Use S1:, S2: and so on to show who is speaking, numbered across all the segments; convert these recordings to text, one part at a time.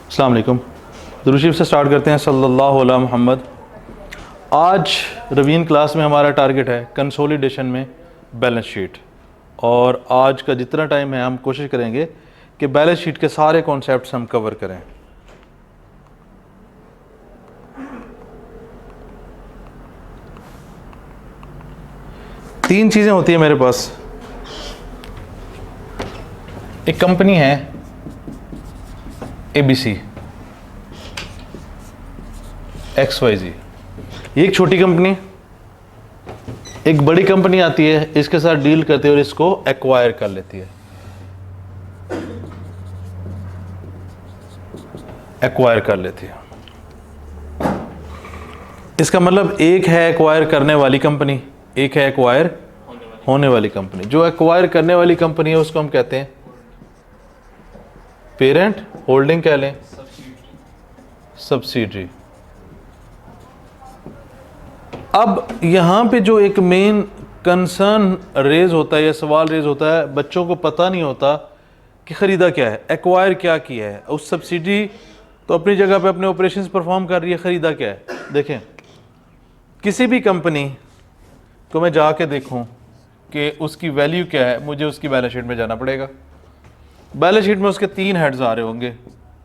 S1: अस्सलाम वालेकुम। दुरूद शरीफ से स्टार्ट करते हैं। सल्लल्लाहु अलैहि मुहम्मद। आज रवीन क्लास में हमारा टारगेट है कंसोलिडेशन में बैलेंस शीट, और आज का जितना टाइम है हम कोशिश करेंगे कि बैलेंस शीट के सारे कॉन्सेप्ट्स हम कवर करें। तीन चीज़ें होती है मेरे पास। एक कंपनी है ABC XYZ, ये एक छोटी कंपनी। एक बड़ी कंपनी आती है, इसके साथ डील करती है और इसको एक्वायर कर लेती है। एक्वायर कर लेती है, इसका मतलब एक है एक्वायर करने वाली कंपनी, एक है एक्वायर होने वाली कंपनी। जो एक्वायर करने वाली कंपनी है उसको हम कहते हैं पेरेंट, होल्डिंग कह लें, सब्सिडरी। अब यहां पे जो एक मेन कंसर्न रेज होता है या सवाल रेज होता है, बच्चों को पता नहीं होता कि खरीदा क्या है, एक्वायर क्या किया है। उस सब्सिडी तो अपनी जगह पे अपने ऑपरेशंस परफॉर्म कर रही है, खरीदा क्या है। देखें, किसी भी कंपनी को मैं जाके देखूं कि उसकी वैल्यू क्या है, मुझे उसकी बैलेंस शीट में जाना पड़ेगा। बैलेंस शीट में उसके तीन हेड्स आ रहे होंगे,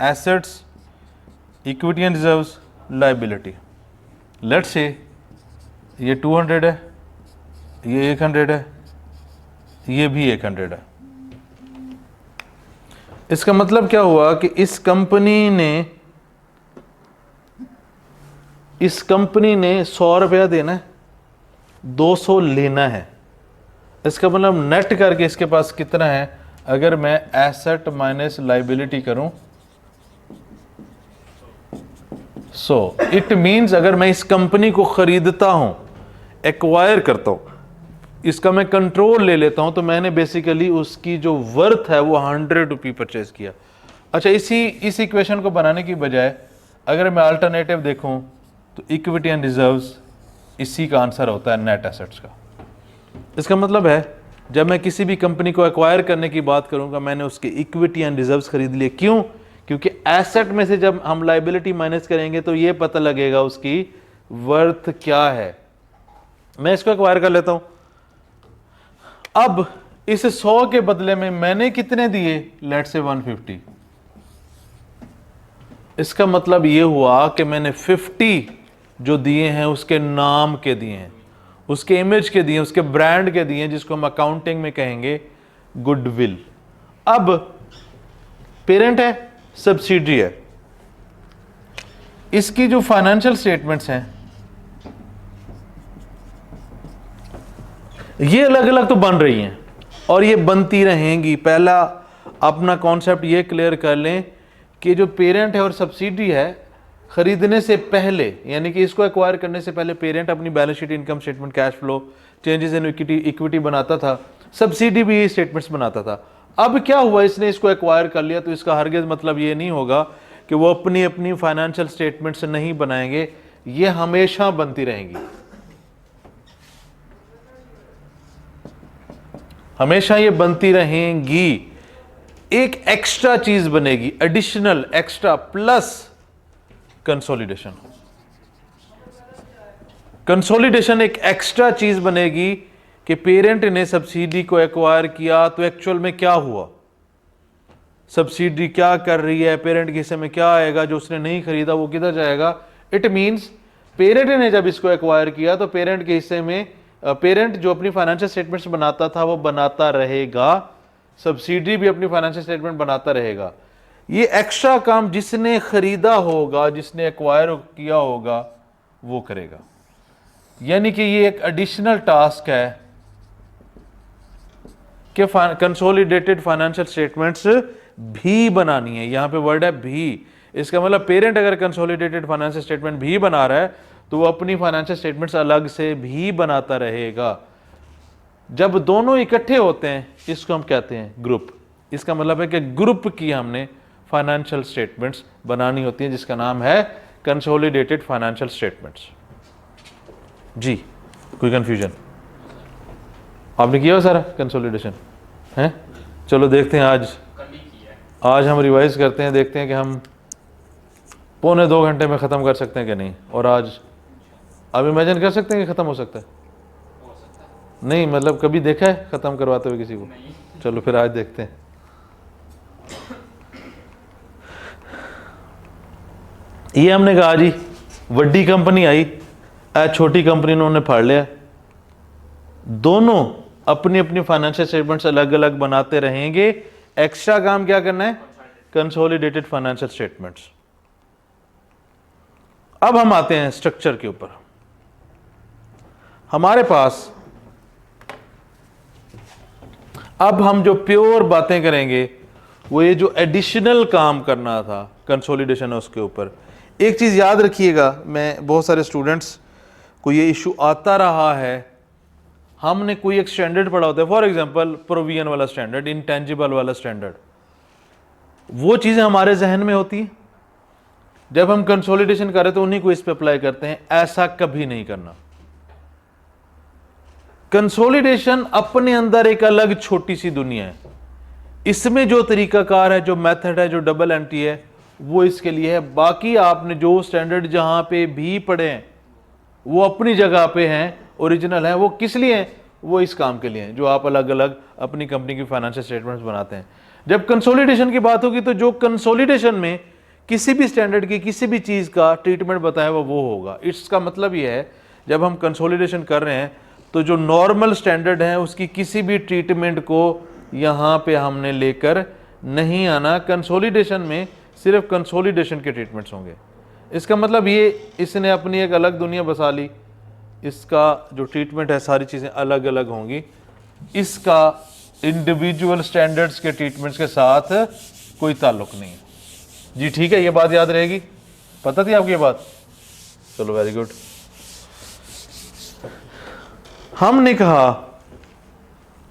S1: assets, equity and reserves, liability. Let's say ये 200 है, ये 100 है, ये भी 100 है। इसका मतलब क्या हुआ कि इस कंपनी ने 100 रुपया देना है, 200 लेना है। इसका मतलब नेट करके इसके पास कितना है। अगर मैं एसेट माइनस लायबिलिटी करूं, सो इट मीन्स अगर मैं इस कंपनी को खरीदता हूं, एक्वायर करता हूं, इसका मैं कंट्रोल ले लेता हूं, तो मैंने बेसिकली उसकी जो वर्थ है वो 100 रुपये परचेज किया। अच्छा, इस इक्वेशन को बनाने की बजाय अगर मैं अल्टरनेटिव देखूं तो इक्विटी एंड रिजर्व्स, इसी का आंसर होता है नेट एसेट्स का। इसका मतलब है जब मैं किसी भी कंपनी को एक्वायर करने की बात करूंगा, मैंने उसके इक्विटी एंड रिजर्व्स खरीद लिए। क्यों? क्योंकि एसेट में से जब हम लायबिलिटी माइनस करेंगे तो ये पता लगेगा उसकी वर्थ क्या है। मैं इसको एक्वायर कर लेता हूं। अब इस 100 के बदले में मैंने कितने दिए, लेट्स से 150। इसका मतलब ये हुआ कि मैंने 50 जो दिए हैं उसके नाम के दिए हैं, उसके इमेज के दिए, उसके ब्रांड के दिए, जिसको हम अकाउंटिंग में कहेंगे गुडविल। अब पेरेंट है, सब्सिडरी है, इसकी जो फाइनेंशियल स्टेटमेंट्स हैं ये अलग अलग तो बन रही हैं और ये बनती रहेंगी। पहला अपना कॉन्सेप्ट ये क्लियर कर लें कि जो पेरेंट है और सब्सिडरी है, खरीदने से पहले यानी कि इसको एक्वायर करने से पहले पेरेंट अपनी balance sheet, income statement, cash flow, changes in equity बनाता था, सब्सिडी भी स्टेटमेंट्स बनाता था। अब क्या हुआ, इसने इसको एक्वायर कर लिया, तो इसका हरगिज़ मतलब ये नहीं होगा कि वो अपनी अपनी फाइनेंशियल स्टेटमेंट्स नहीं बनाएंगे, ये हमेशा बनती रहेंगी, हमेशा ये बनती रहेंगी। एक एक्स्ट्रा चीज बनेगी, additional, extra, plus consolidation. Consolidation एक एक्स्ट्रा चीज बनेगी कि पेरेंट ने सब्सिडी को एक्वायर किया तो एक्चुअल में क्या हुआ, सब्सिडी क्या कर रही है, पेरेंट के हिस्से में क्या आएगा, जो उसने नहीं खरीदा वो किधर जाएगा। इट मींस पेरेंट ने जब इसको एक्वायर किया तो पेरेंट के हिस्से में पेरेंट जो अपनी फाइनेंशियल स्टेटमेंट्स बनाता था वो बनाता रहेगा, सब्सिडी भी अपनी फाइनेंशियल स्टेटमेंट बनाता रहेगा। ये एक्स्ट्रा काम जिसने खरीदा होगा, जिसने एक्वायर किया होगा, वो करेगा। यानी कि ये एक एडिशनल टास्क है कि कंसोलिडेटेड फाइनेंशियल स्टेटमेंट्स भी बनानी है। यहां पे वर्ड है भी, इसका मतलब पेरेंट अगर कंसोलिडेटेड फाइनेंशियल स्टेटमेंट भी बना रहा है तो वो अपनी फाइनेंशियल स्टेटमेंट्स अलग से भी बनाता रहेगा। जब दोनों इकट्ठे होते हैं इसको हम कहते हैं ग्रुप। इसका मतलब है कि ग्रुप की हमने फाइनेंशियल स्टेटमेंट्स बनानी होती हैं, जिसका नाम है कंसोलिडेटेड फाइनेंशियल स्टेटमेंट्स। जी, कोई कंफ्यूजन? आपने किया हो सारा कंसोलिडेशन है? चलो देखते हैं, आज हम रिवाइज करते हैं, देखते हैं कि हम पौने 2 घंटे में ख़त्म कर सकते हैं कि नहीं? और आज आप इमेजिन कर सकते हैं कि ख़त्म हो सकता है? नहीं, मतलब कभी देखा है ख़त्म करवाते हुए किसी को? चलो फिर आज देखते हैं। ये हमने कहा जी वड्डी कंपनी आई, छोटी कंपनी उन्होंने फाड़ लिया। दोनों अपनी अपनी फाइनेंशियल स्टेटमेंट्स अलग अलग बनाते रहेंगे। एक्स्ट्रा काम क्या करना है? Consolidated financial statements. अब हम आते हैं स्ट्रक्चर के ऊपर। हमारे पास अब हम जो प्योर बातें करेंगे वो ये जो एडिशनल काम करना था कंसोलिडेशन है उसके ऊपर। एक चीज याद रखिएगा, मैं बहुत सारे स्टूडेंट्स को ये इशू आता रहा है, हमने कोई एक स्टैंडर्ड पढ़ा होता है, फॉर एग्जांपल प्रोविजन वाला स्टैंडर्ड, इंटेंजिबल वाला स्टैंडर्ड, वो चीजें हमारे जहन में होती हैं। जब हम कंसोलिडेशन करें तो उन्हीं को इस पे अप्लाई करते हैं। ऐसा कभी नहीं करना। कंसोलिडेशन अपने अंदर एक अलग छोटी सी दुनिया है। इसमें जो तरीकाकार है, जो मेथड है, जो डबल एंट्री है, वो इसके लिए है। बाकी आपने जो स्टैंडर्ड जहां पे भी पढ़े हैं वो अपनी जगह पे हैं, ओरिजिनल है। वो किस लिए हैं? वो इस काम के लिए हैं जो आप अलग अलग अपनी कंपनी की फाइनेंशियल स्टेटमेंट्स बनाते हैं। जब कंसोलिडेशन की बात होगी तो जो कंसोलिडेशन में किसी भी स्टैंडर्ड की किसी भी चीज का ट्रीटमेंट बताया वो होगा। इसका मतलब ये है जब हम कंसोलिडेशन कर रहे हैं तो जो नॉर्मल स्टैंडर्ड है उसकी किसी भी ट्रीटमेंट को यहां पे हमने लेकर नहीं आना। कंसोलिडेशन में सिर्फ कंसोलिडेशन के ट्रीटमेंट्स होंगे। इसका मतलब ये इसने अपनी एक अलग दुनिया बसा ली। इसका जो ट्रीटमेंट है सारी चीज़ें अलग अलग होंगी। इसका इंडिविजुअल स्टैंडर्ड्स के ट्रीटमेंट्स के साथ कोई ताल्लुक नहीं है। जी ठीक है, ये बात याद रहेगी। पता थी आपको ये बात? चलो वेरी गुड। हमने कहा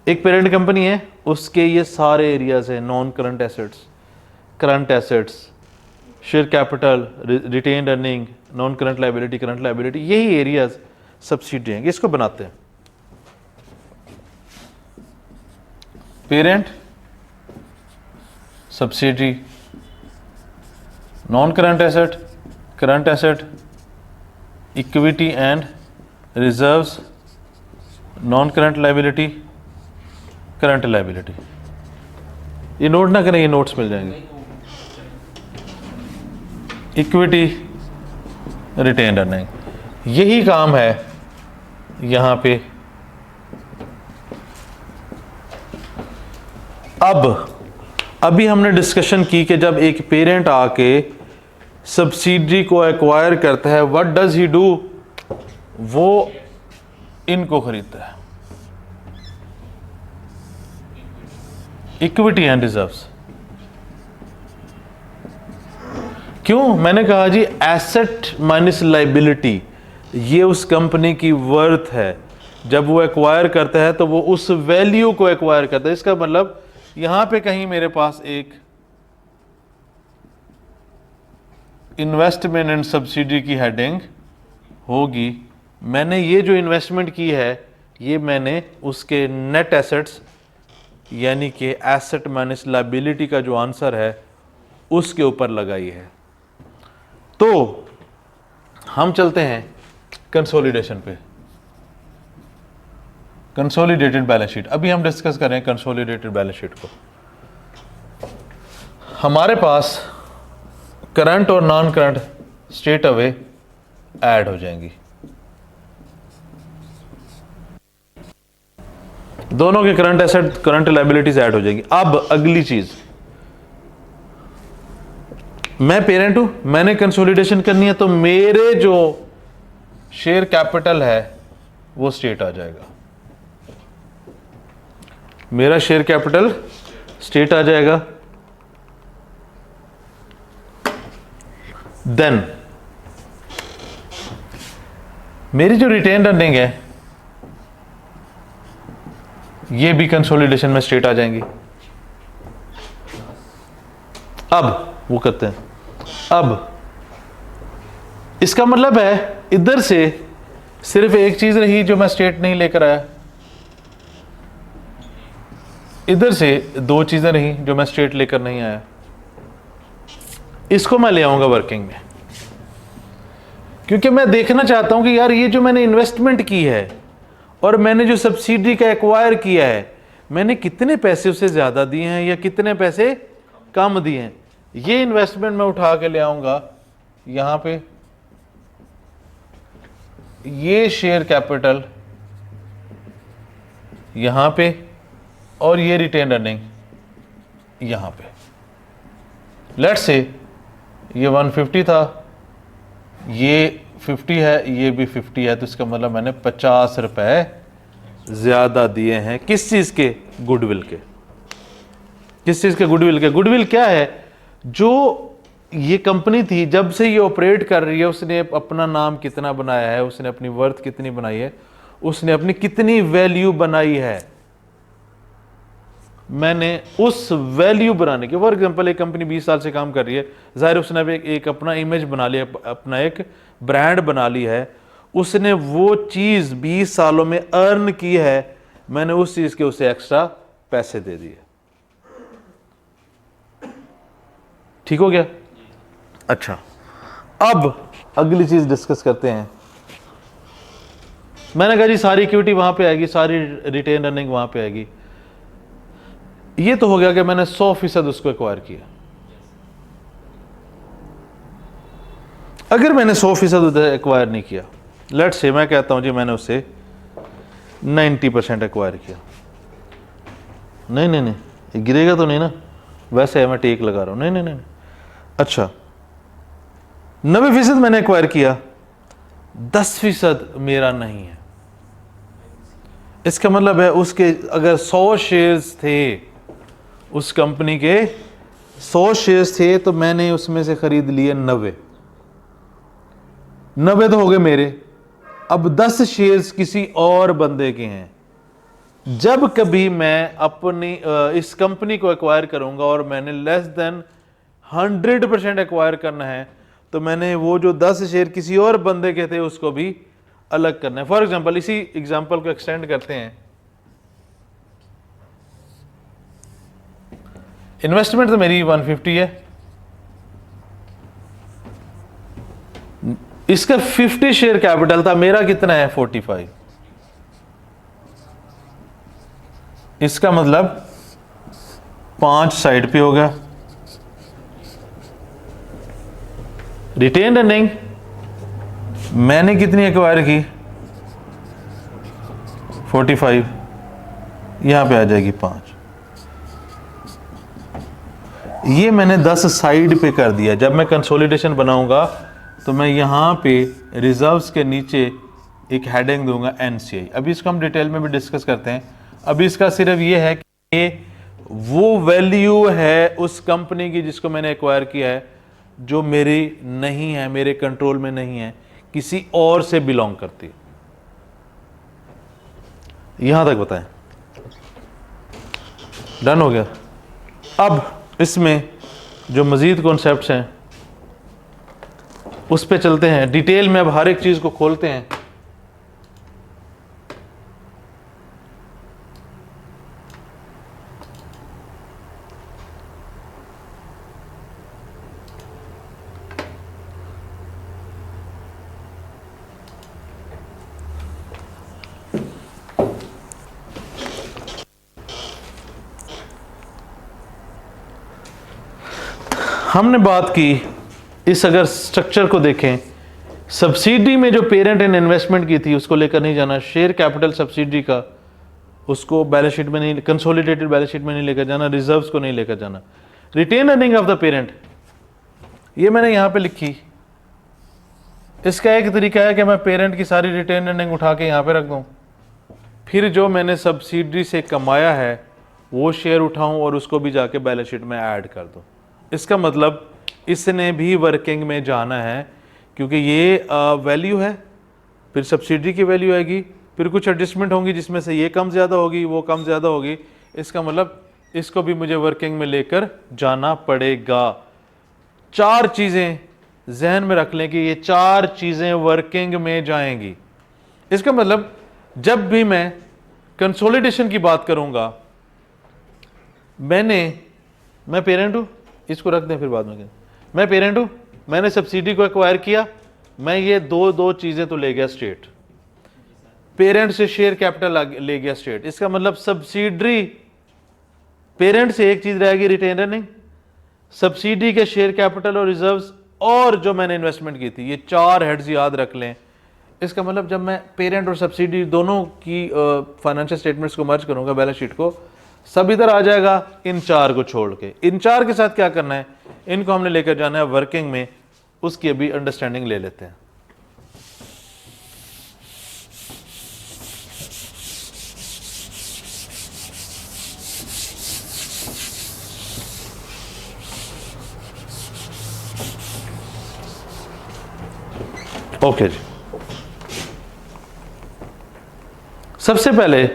S1: एक पेरेंट कंपनी है, उसके ये सारे एरियाज हैं, non current assets, current assets, share capital, retained earning, non current liability, current liability, यही एरियाज सब्सिडी हैं। इसको बनाते हैं parent, subsidy, non current asset, current asset, equity and reserves, non current liability, current liability. ये note ना करें, ये notes मिल जाएंगे। इक्विटी, रिटेन्ड अर्निंग, यही काम है यहां पे। अभी हमने डिस्कशन की कि जब एक पेरेंट आके सब्सिडी को एक्वायर करता है, व्हाट डज ही डू? वो इनको खरीदता है, इक्विटी एंड रिजर्व्स। क्यों? मैंने कहा जी एसेट माइनस लायबिलिटी, ये उस कंपनी की वर्थ है। जब वो एक्वायर करता है तो वो उस वैल्यू को एक्वायर करता है। इसका मतलब यहां पे कहीं मेरे पास एक इन्वेस्टमेंट एंड सब्सिडी की हेडिंग होगी। मैंने ये जो इन्वेस्टमेंट की है ये मैंने उसके नेट एसेट्स यानी कि एसेट माइनस लायबिलिटी का जो आंसर है उसके ऊपर लगाई है। तो हम चलते हैं कंसोलिडेशन पे, कंसोलिडेटेड बैलेंस शीट। अभी हम डिस्कस कर रहे हैं कंसोलिडेटेड बैलेंस शीट को। हमारे पास करंट और non current straight away add हो जाएंगी। दोनों के current asset, current liabilities add हो जाएगी। अब अगली चीज, मैं पेरेंट हूं, मैंने कंसोलिडेशन करनी है तो मेरे जो शेयर कैपिटल है वो स्टेट आ जाएगा। मेरा शेयर कैपिटल स्टेट आ जाएगा। देन मेरी जो रिटेन्ड अर्निंग है ये भी कंसोलिडेशन में स्टेट आ जाएंगी। अब वो करते हैं। अब इसका मतलब है इधर से सिर्फ एक चीज रही जो मैं स्टेट नहीं लेकर आया, इधर से दो चीजें रही जो मैं स्टेट लेकर नहीं आया। इसको मैं ले आऊंगा वर्किंग में। क्योंकि मैं देखना चाहता हूं कि यार ये जो मैंने इन्वेस्टमेंट की है और मैंने जो सब्सिडी का एक्वायर किया है, मैंने कितने पैसे उसे ज़्यादा दिए हैं या कितने पैसे कम दिए हैं। ये इन्वेस्टमेंट मैं उठा के ले आऊंगा यहां पे, ये शेयर कैपिटल यहां पे, और ये रिटेन अर्निंग यहां पे। लेट्स से ये 150 था, ये 50 है, ये भी 50 है, तो इसका मतलब मैंने 50 रुपए ज्यादा दिए हैं। किस चीज के? गुडविल के। किस चीज के? गुडविल के। गुडविल क्या है? जो ये कंपनी थी जब से ये ऑपरेट कर रही है, उसने अपना नाम कितना बनाया है, उसने अपनी वर्थ कितनी बनाई है, उसने अपनी कितनी वैल्यू बनाई है, मैंने उस वैल्यू बनाने के। फॉर एग्जांपल एक कंपनी 20 साल से काम कर रही है, जाहिर उसने अब एक अपना इमेज बना लिया, अपना एक ब्रांड बना ली है, उसने वो चीज 20 सालों में अर्न की है, मैंने उस चीज के उसे एक्स्ट्रा पैसे दे दिए। ठीक हो गया? अच्छा, अब अगली चीज डिस्कस करते हैं। मैंने कहा जी सारी इक्विटी वहां पे आएगी, सारी रिटेन अर्निंग वहां पे आएगी। ये तो हो गया कि मैंने 100% उसको एक्वायर किया। अगर मैंने 100% एक्वायर नहीं किया, लेट्स से मैं कहता हूं जी मैंने उससे 90% एक्वायर किया। नहीं नहीं नहीं, ये गिरेगा तो नहीं ना? वैसे मैं टेक लगा रहा हूं। नहीं नहीं नहीं, अच्छा 90% मैंने एक्वायर किया, 10% मेरा नहीं है। इसका मतलब है उसके अगर 100 शेयर्स थे, उस कंपनी के 100 शेयर्स थे, तो मैंने उसमें से खरीद लिए 90 तो हो गए मेरे। अब 10 शेयर्स किसी और बंदे के हैं। जब कभी मैं अपनी इस कंपनी को एक्वायर करूंगा और मैंने लेस देन 100% एक्वायर करना है, तो मैंने वो जो 10 शेयर किसी और बंदे के थे उसको भी अलग करना है। फॉर एग्जांपल इसी एग्जांपल को एक्सटेंड करते हैं। इन्वेस्टमेंट तो मेरी 150 है, इसका 50 शेयर कैपिटल था, मेरा कितना है? 45। इसका मतलब 5 साइड पे होगा। रिटेन अर्निंग मैंने कितनी एक्वायर की? 45, यहां पे आ जाएगी 5। ये मैंने 10 साइड पे कर दिया। जब मैं कंसोलिडेशन बनाऊंगा तो मैं यहां पे रिजर्व्स के नीचे एक हेडिंग दूंगा एनसीआई। अभी इसको हम डिटेल में भी डिस्कस करते हैं। अभी इसका सिर्फ ये है कि वो वैल्यू है उस कंपनी की जिसको मैंने एक्वायर किया है, जो मेरी नहीं है, मेरे कंट्रोल में नहीं है, किसी और से बिलोंग करती है। यहां तक बताएं, डन हो गया? अब इसमें जो मजीद कॉन्सेप्ट्स हैं उस पे चलते हैं डिटेल में। अब हर एक चीज को खोलते हैं। हमने बात की, इस अगर स्ट्रक्चर को देखें, सब्सिडी में जो पेरेंट ने इन्वेस्टमेंट की थी उसको लेकर नहीं जाना, शेयर कैपिटल सब्सिडी का उसको बैलेंस शीट में नहीं, कंसोलिडेटेड बैलेंस शीट में नहीं लेकर जाना, रिजर्व्स को नहीं लेकर जाना। Retained earning of the parent ये मैंने यहां पे लिखी। इसका एक तरीका है कि मैं पेरेंट की सारी रिटेन अर्निंग उठा के यहां पे रख दूं, फिर जो मैंने सब्सिडी से कमाया है वो शेयर उठाऊं और उसको भी जाके बैलेंस शीट में ऐड कर दूं। इसका मतलब इसने भी वर्किंग में जाना है, क्योंकि ये वैल्यू है, फिर सब्सिडी की वैल्यू आएगी, फिर कुछ एडजस्टमेंट होंगी जिसमें से ये कम ज़्यादा होगी, वो कम ज़्यादा होगी। इसका मतलब इसको भी मुझे वर्किंग में लेकर जाना पड़ेगा। 4 चीज़ें जहन में रख लें कि ये 4 चीज़ें वर्किंग में जाएंगी। इसका मतलब जब भी मैं कंसोलिडेशन की बात करूंगा, मैं पेरेंट हूं, इसको रख दें फिर बाद में। मैं पेरेंट हूं, मैंने सब्सिडी को एक्वायर किया, मैं ये दो चीजें तो ले गया स्टेट, पेरेंट से शेयर कैपिटल ले गया स्टेट, इसका मतलब सब्सिडरी पेरेंट से एक चीज रहेगी रिटेन अर्निंग, सब्सिडी के शेयर कैपिटल और रिजर्व्स, और जो मैंने इन्वेस्टमेंट की थी, ये 4 हेड्स याद रख लें। इसका मतलब जब मैं पेरेंट और सब्सिडी दोनों की फाइनेंशियल स्टेटमेंट्स को मर्ज करूंगा, बैलेंस शीट को, सब इधर आ जाएगा इन 4 को छोड़ के। इन 4 के साथ क्या करना है, इनको हमने लेकर जाना है वर्किंग में, उसकी अभी अंडरस्टैंडिंग ले लेते हैं। ओके जी, सबसे पहले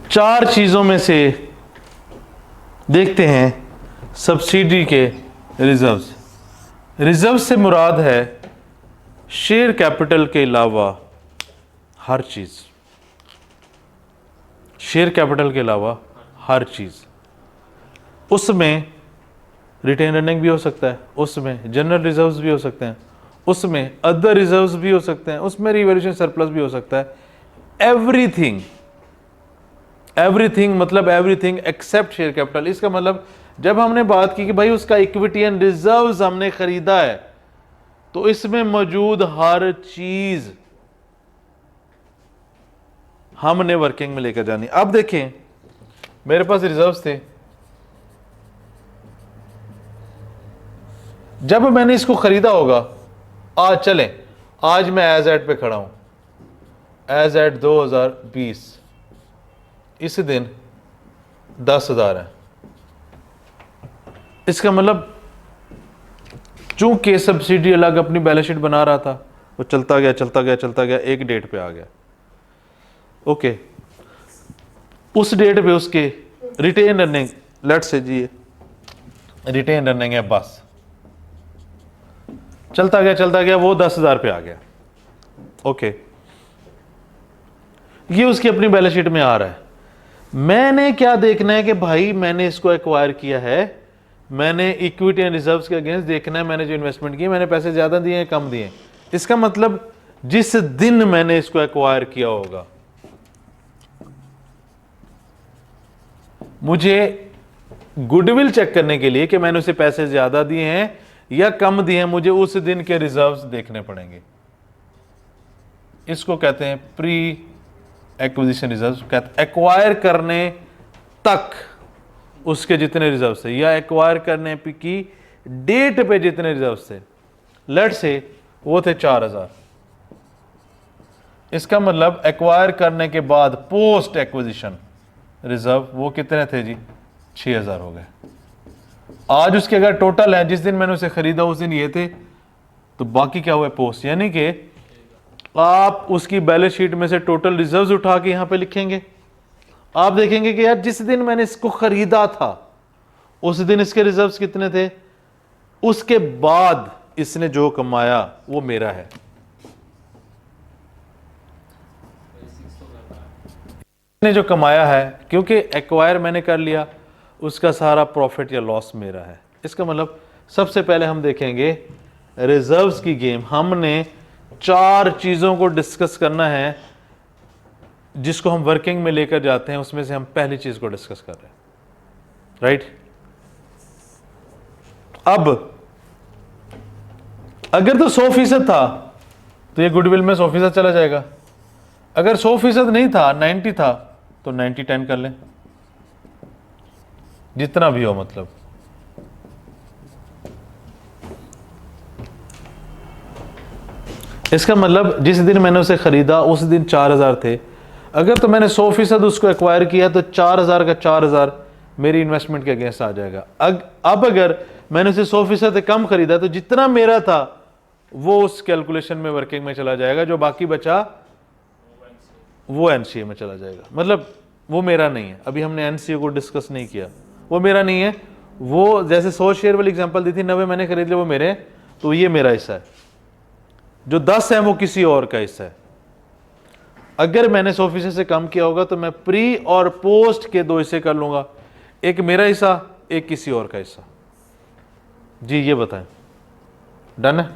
S1: चार चीजों में से देखते हैं सब्सिडी के रिजर्व्स। रिजर्व से मुराद है शेयर कैपिटल के अलावा हर चीज, शेयर कैपिटल के अलावा हर चीज। उसमें रिटेन अर्निंग भी हो सकता है, उसमें जनरल रिजर्व्स भी हो सकते हैं, उसमें अदर रिजर्व्स भी हो सकते हैं, उसमें रिवैल्यूएशन सरप्लस भी हो सकता है। एवरीथिंग, एवरीथिंग मतलब एवरीथिंग एक्सेप्ट शेयर कैपिटल। इसका मतलब जब हमने बात की कि भाई उसका इक्विटी एंड रिजर्व्स हमने खरीदा है, तो इसमें मौजूद हर चीज हमने वर्किंग में लेकर जानी। अब देखें, मेरे पास रिजर्व्स थे, जब मैंने इसको खरीदा होगा, आज चलें, आज मैं एज एट पे खड़ा हूं, एज एट 2020, इस दिन 10,000 है। इसका मतलब चूंकि सब्सिडी अलग अपनी बैलेंस शीट बना रहा था, वो चलता गया चलता गया चलता गया, एक डेट पे आ गया। ओके, उस डेट पे उसके retain earning, let's say ji retain earning है बस, चलता गया वो 10,000 पे आ गया। ओके, ये उसकी अपनी बैलेंस शीट में आ रहा है। मैंने क्या देखना है कि भाई मैंने इसको एक्वायर किया है, मैंने इक्विटी एंड रिजर्व्स के अगेंस्ट देखना है मैंने जो इन्वेस्टमेंट की, मैंने पैसे ज्यादा दिए हैं कम दिए। इसका मतलब जिस दिन मैंने इसको एक्वायर किया होगा, मुझे गुडविल चेक करने के लिए कि मैंने उसे पैसे ज्यादा दिए हैं या कम दिए हैं, मुझे उस दिन के रिजर्व्स देखने पड़ेंगे। इसको कहते हैं प्री एक्विजिशन रिजर्व्स। कहते हैं एक्वायर करने तक उसके जितने रिजर्व्स थे, या एक्वायर करने की डेट पे जितने रिजर्व्स थे। लेट्स से वो थे 4,000, इसका मतलब एक्वायर करने के बाद पोस्ट एक्विजिशन रिजर्व वो कितने थे जी, 6,000 हो गए। आज उसके अगर टोटल है, जिस दिन मैंने उसे खरीदा उस दिन ये थे, तो बाकी क्या हुआ पोस्ट, यानी कि आप उसकी बैलेंस शीट में से टोटल रिजर्व्स उठा के यहां पे लिखेंगे। आप देखेंगे कि यार जिस दिन मैंने इसको खरीदा था उस दिन इसके रिजर्व्स कितने थे, उसके बाद इसने जो कमाया वो मेरा है। इसने जो कमाया है, क्योंकि एक्वायर मैंने कर लिया, उसका सारा प्रॉफिट या लॉस मेरा है। इसका मतलब सबसे पहले हम देखेंगे रिजर्व्स की गेम। हमने 4 चीजों को डिस्कस करना है जिसको हम वर्किंग में लेकर जाते हैं, उसमें से हम पहली चीज को डिस्कस कर रहे हैं, राइट। अब अगर तो 100% था तो ये गुडविल में 100% चला जाएगा। अगर 100% नहीं था, 90 था, तो 90-10 कर लें, जितना भी हो। मतलब इसका मतलब जिस दिन मैंने उसे खरीदा उस दिन 4,000 थे। अगर तो मैंने 100% उसको एक्वायर किया तो 4,000 का 4,000 मेरी इन्वेस्टमेंट के अगेंस्ट आ जाएगा। अब अगर मैंने उसे 100% कम खरीदा तो जितना मेरा था वो उस कैलकुलेशन में वर्किंग में चला जाएगा, जो बाकी बचा वो एनसीए में चला जाएगा। मतलब वो मेरा नहीं है। अभी हमने एनसीए को डिस्कस नहीं किया, वो मेरा नहीं है। वो जैसे 100 शेयर वाली एग्जांपल दी थी, 90 मैंने खरीद लिया, वो मेरे, तो ये मेरा हिस्सा है। जो 10 है वो किसी और का हिस्सा है। अगर मैंने 100% से कम किया होगा तो मैं प्री और पोस्ट के 2 हिस्से कर लूंगा, एक मेरा हिस्सा एक किसी और का हिस्सा। जी ये बताएं, डन है?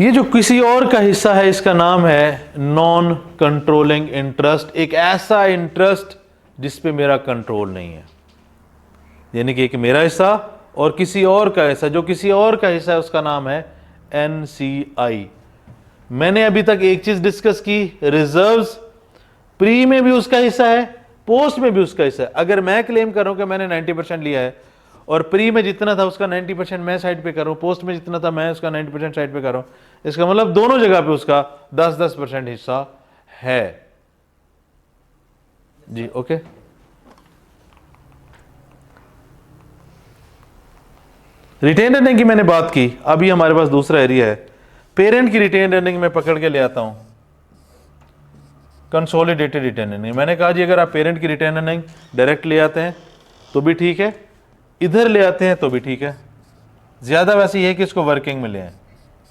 S1: ये जो किसी और का हिस्सा है इसका नाम है नॉन कंट्रोलिंग इंटरेस्ट, एक ऐसा इंटरेस्ट जिस पे मेरा कंट्रोल नहीं है। यानी कि एक मेरा हिस्सा और किसी और का हिस्सा, जो किसी और का हिस्सा है उसका नाम है NCI। मैंने अभी तक एक चीज डिस्कस की, रिजर्व्स प्री में भी उसका हिस्सा है, पोस्ट में भी उसका हिस्सा है। अगर मैं क्लेम करूं कि मैंने 90% लिया है और प्री में जितना था उसका 90% मैं साइड पे कर रहा हूं, पोस्ट में जितना था मैं उसका 90% साइड पे कर रहा हूं, इसका मतलब दोनों जगह पे उसका 10-10% हिस्सा है। जी ओके। रिटेन अर्निंग की मैंने बात की, अभी हमारे पास दूसरा एरिया है पेरेंट की रिटेन अर्निंग। मैं पकड़ के ले आता हूं कंसोलिडेटेड रिटेन अर्निंग। मैंने कहा जी अगर आप पेरेंट की रिटेन अर्निंग डायरेक्ट ले आते हैं तो भी ठीक है, इधर ले आते हैं तो भी ठीक है। ज्यादा वैसे ये है कि इसको वर्किंग में ले आए,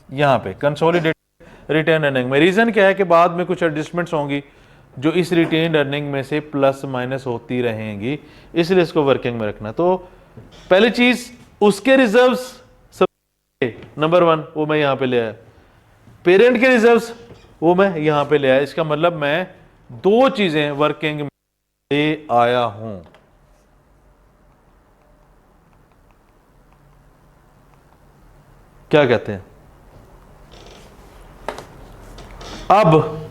S1: यहां पे कंसोलिडेटेड रिटेन अर्निंग में। रीजन क्या है कि बाद में कुछ एडजस्टमेंट्स होंगी जो इस रिटेन अर्निंग में से प्लस माइनस होती रहेंगी, इसलिए इसको वर्किंग में रखना। तो पहली चीज उसके रिजर्व्स नंबर 1 वो मैं यहां पे ले आया, पेरेंट के रिजर्व्स वो मैं यहां पे ले आया। इसका मतलब मैं दो चीजें वर्किंग में ले आया हूं। क्या कहते हैं? अब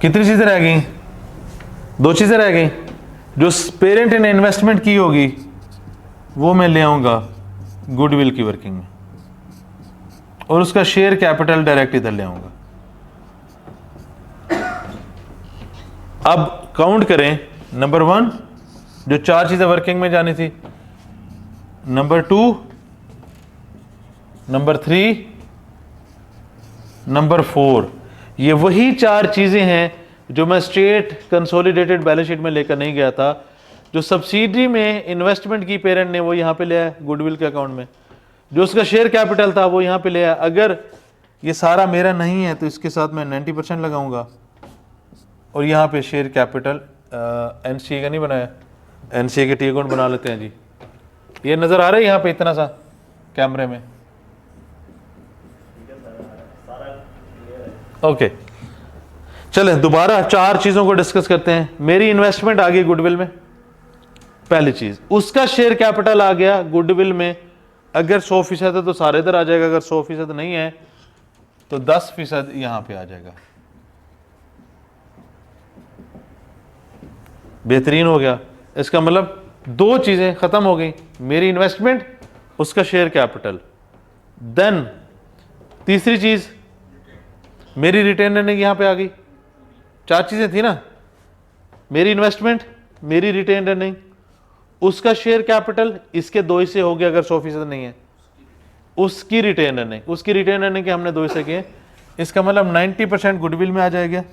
S1: कितनी चीजें रह गई? 2 चीजें रह गई। जो पेरेंट ने इन्वेस्टमेंट की होगी वो मैं ले आऊंगा गुडविल की वर्किंग में, और उसका शेयर कैपिटल डायरेक्ट इधर ले आऊंगा। अब काउंट करें, नंबर 1 जो 4 चीजें वर्किंग में जानी थी, नंबर 2, नंबर 3, नंबर 4, ये वही 4 चीजें हैं जो मैं स्ट्रेट कंसोलिडेटेड बैलेंस शीट में लेकर नहीं गया था। जो सब्सिडी में इन्वेस्टमेंट की पेरेंट ने वो यहां पे ले आया गुडविल के अकाउंट में, जो उसका शेयर कैपिटल था वो यहां पे ले आया। अगर ये सारा मेरा नहीं है तो इसके साथ मैं 90% लगाऊंगा, और यहां पे शेयर कैपिटल NCA का नहीं बनाया, NCA के टी अकाउंट बना लेते हैं जी। ये नजर आ रहा है यहां पे इतना सा कैमरे में? ओके चलें दोबारा 4 चीजों को डिस्कस करते हैं। मेरी इन्वेस्टमेंट आ गई गुडविल में, पहली चीज। उसका शेयर कैपिटल आ गया गुडविल में, अगर 100% है तो सारे इधर आ जाएगा, अगर 100% नहीं है तो 10% यहां पे आ जाएगा। बेहतरीन हो गया। इसका मतलब 2 चीजें खत्म हो गई, मेरी इन्वेस्टमेंट, उसका शेयर कैपिटल। देन तीसरी चीज मेरी रिटेन अर्निंग यहां पे आ गई। 4 चीजें थी ना, मेरी इन्वेस्टमेंट, मेरी रिटेन अर्निंग, उसका शेयर कैपिटल, इसके 2 हिस्से हो गए अगर 100% नहीं है, उसकी रिटेन अर्निंग, उसकी रिटेन अर्निंग के हमने 2 हिस्से किए। इसका मतलब 90% गुडविल में आ जाएगा,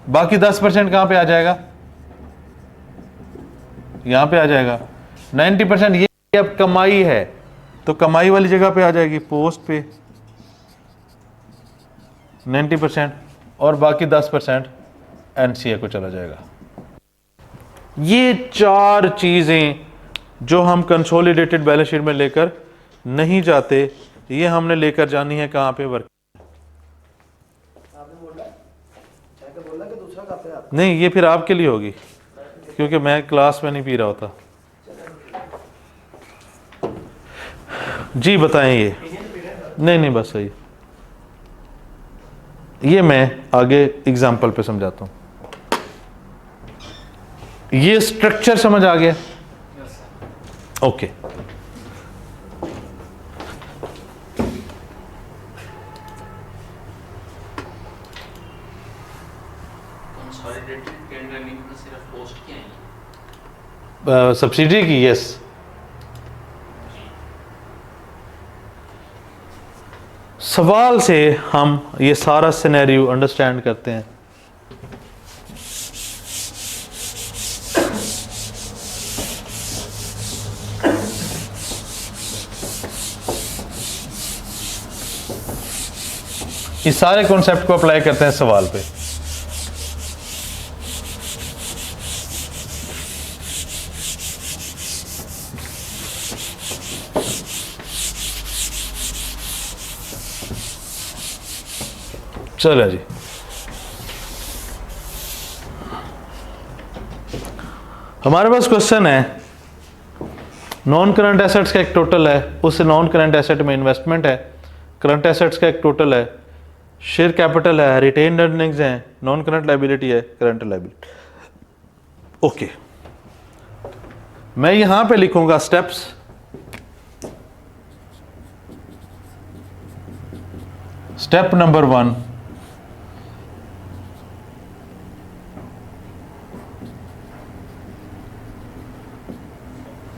S1: बाकी 10% कहां पे आ जाएगा? यहां पे आ जाएगा। 90% ये अब कमाई है तो कमाई वाली जगह पे आ जाएगी, पोस्ट पे 90%, और बाकी 10% NCA को चला जाएगा। ये 4 चीजें जो हम कंसोलिडेटेड बैलेंस शीट में लेकर नहीं जाते, ये हमने लेकर जानी है कहां पे? वर्क। नहीं, ये फिर आपके लिए होगी क्योंकि मैं क्लास में नहीं पी रहा होता। जी बताएं। ये नहीं बस सही, ये मैं आगे एग्जाम्पल पे समझाता हूं। ये स्ट्रक्चर समझ आ गया? ओके। सब्सिडी की, यस। सवाल से हम ये सारा सिनेरियो अंडरस्टैंड करते हैं। इस सारे कॉन्सेप्ट को अप्लाई करते हैं सवाल पे। चलो जी, हमारे पास क्वेश्चन है, नॉन करंट एसेट्स का एक टोटल है, उस नॉन करंट एसेट में इन्वेस्टमेंट है, करंट एसेट्स का एक टोटल है, शेयर कैपिटल है, रिटेन्ड अर्निंग्स हैं, नॉन करंट लायबिलिटी है, करंट लायबिलिटी। ओके, मैं यहां पे लिखूंगा स्टेप्स। स्टेप नंबर 1,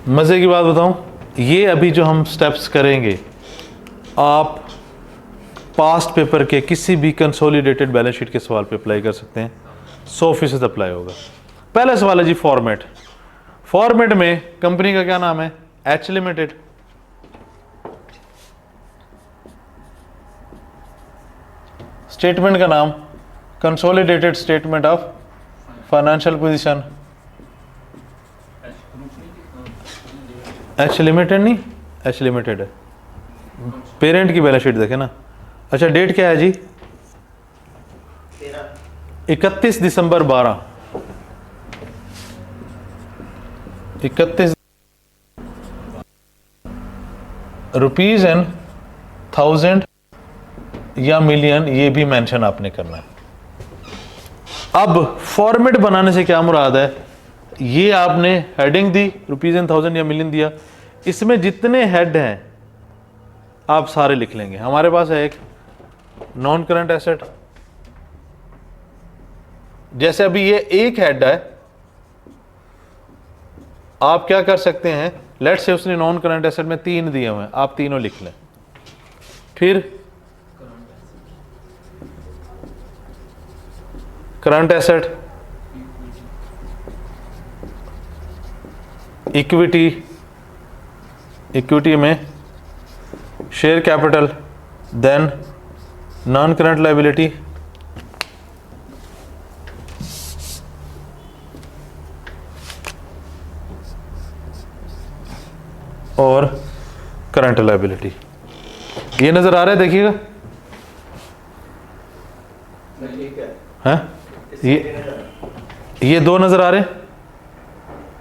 S1: मजे की बात बताऊं, ये अभी जो हम स्टेप्स करेंगे आप पास्ट पेपर के किसी भी कंसोलिडेटेड बैलेंस शीट के सवाल पे अप्लाई कर सकते हैं, 100% अप्लाई होगा। पहला सवाल है जी फॉर्मेट। फॉर्मेट में कंपनी का क्या नाम है? H limited. स्टेटमेंट का नाम consolidated statement of financial position. H limited नहीं, एच लिमिटेड है, पेरेंट की बैलेंस शीट देखे ना। अच्छा, डेट क्या है जी? 31 दिसंबर 12, 31 रुपीज एंड 1000 या मिलियन, ये भी मेंशन आपने करना है। अब फॉर्मेट बनाने से क्या मुराद है? ये आपने हेडिंग दी, रुपीज एंड 1000 या मिलियन दिया, इसमें जितने हेड हैं आप सारे लिख लेंगे। हमारे पास है एक नॉन करंट एसेट, जैसे अभी ये एक हेड है, आप क्या कर सकते हैं, लेट्स से उसने नॉन करंट एसेट में 3 दिए हुए हैं, आप तीनों लिख लें। फिर करंट एसेट, इक्विटी, इक्विटी में share capital, then non current liability, और करंट लायबिलिटी। ये नजर आ रहा है, देखिएगा। हैं? ये 2 नजर आ रहे हैं,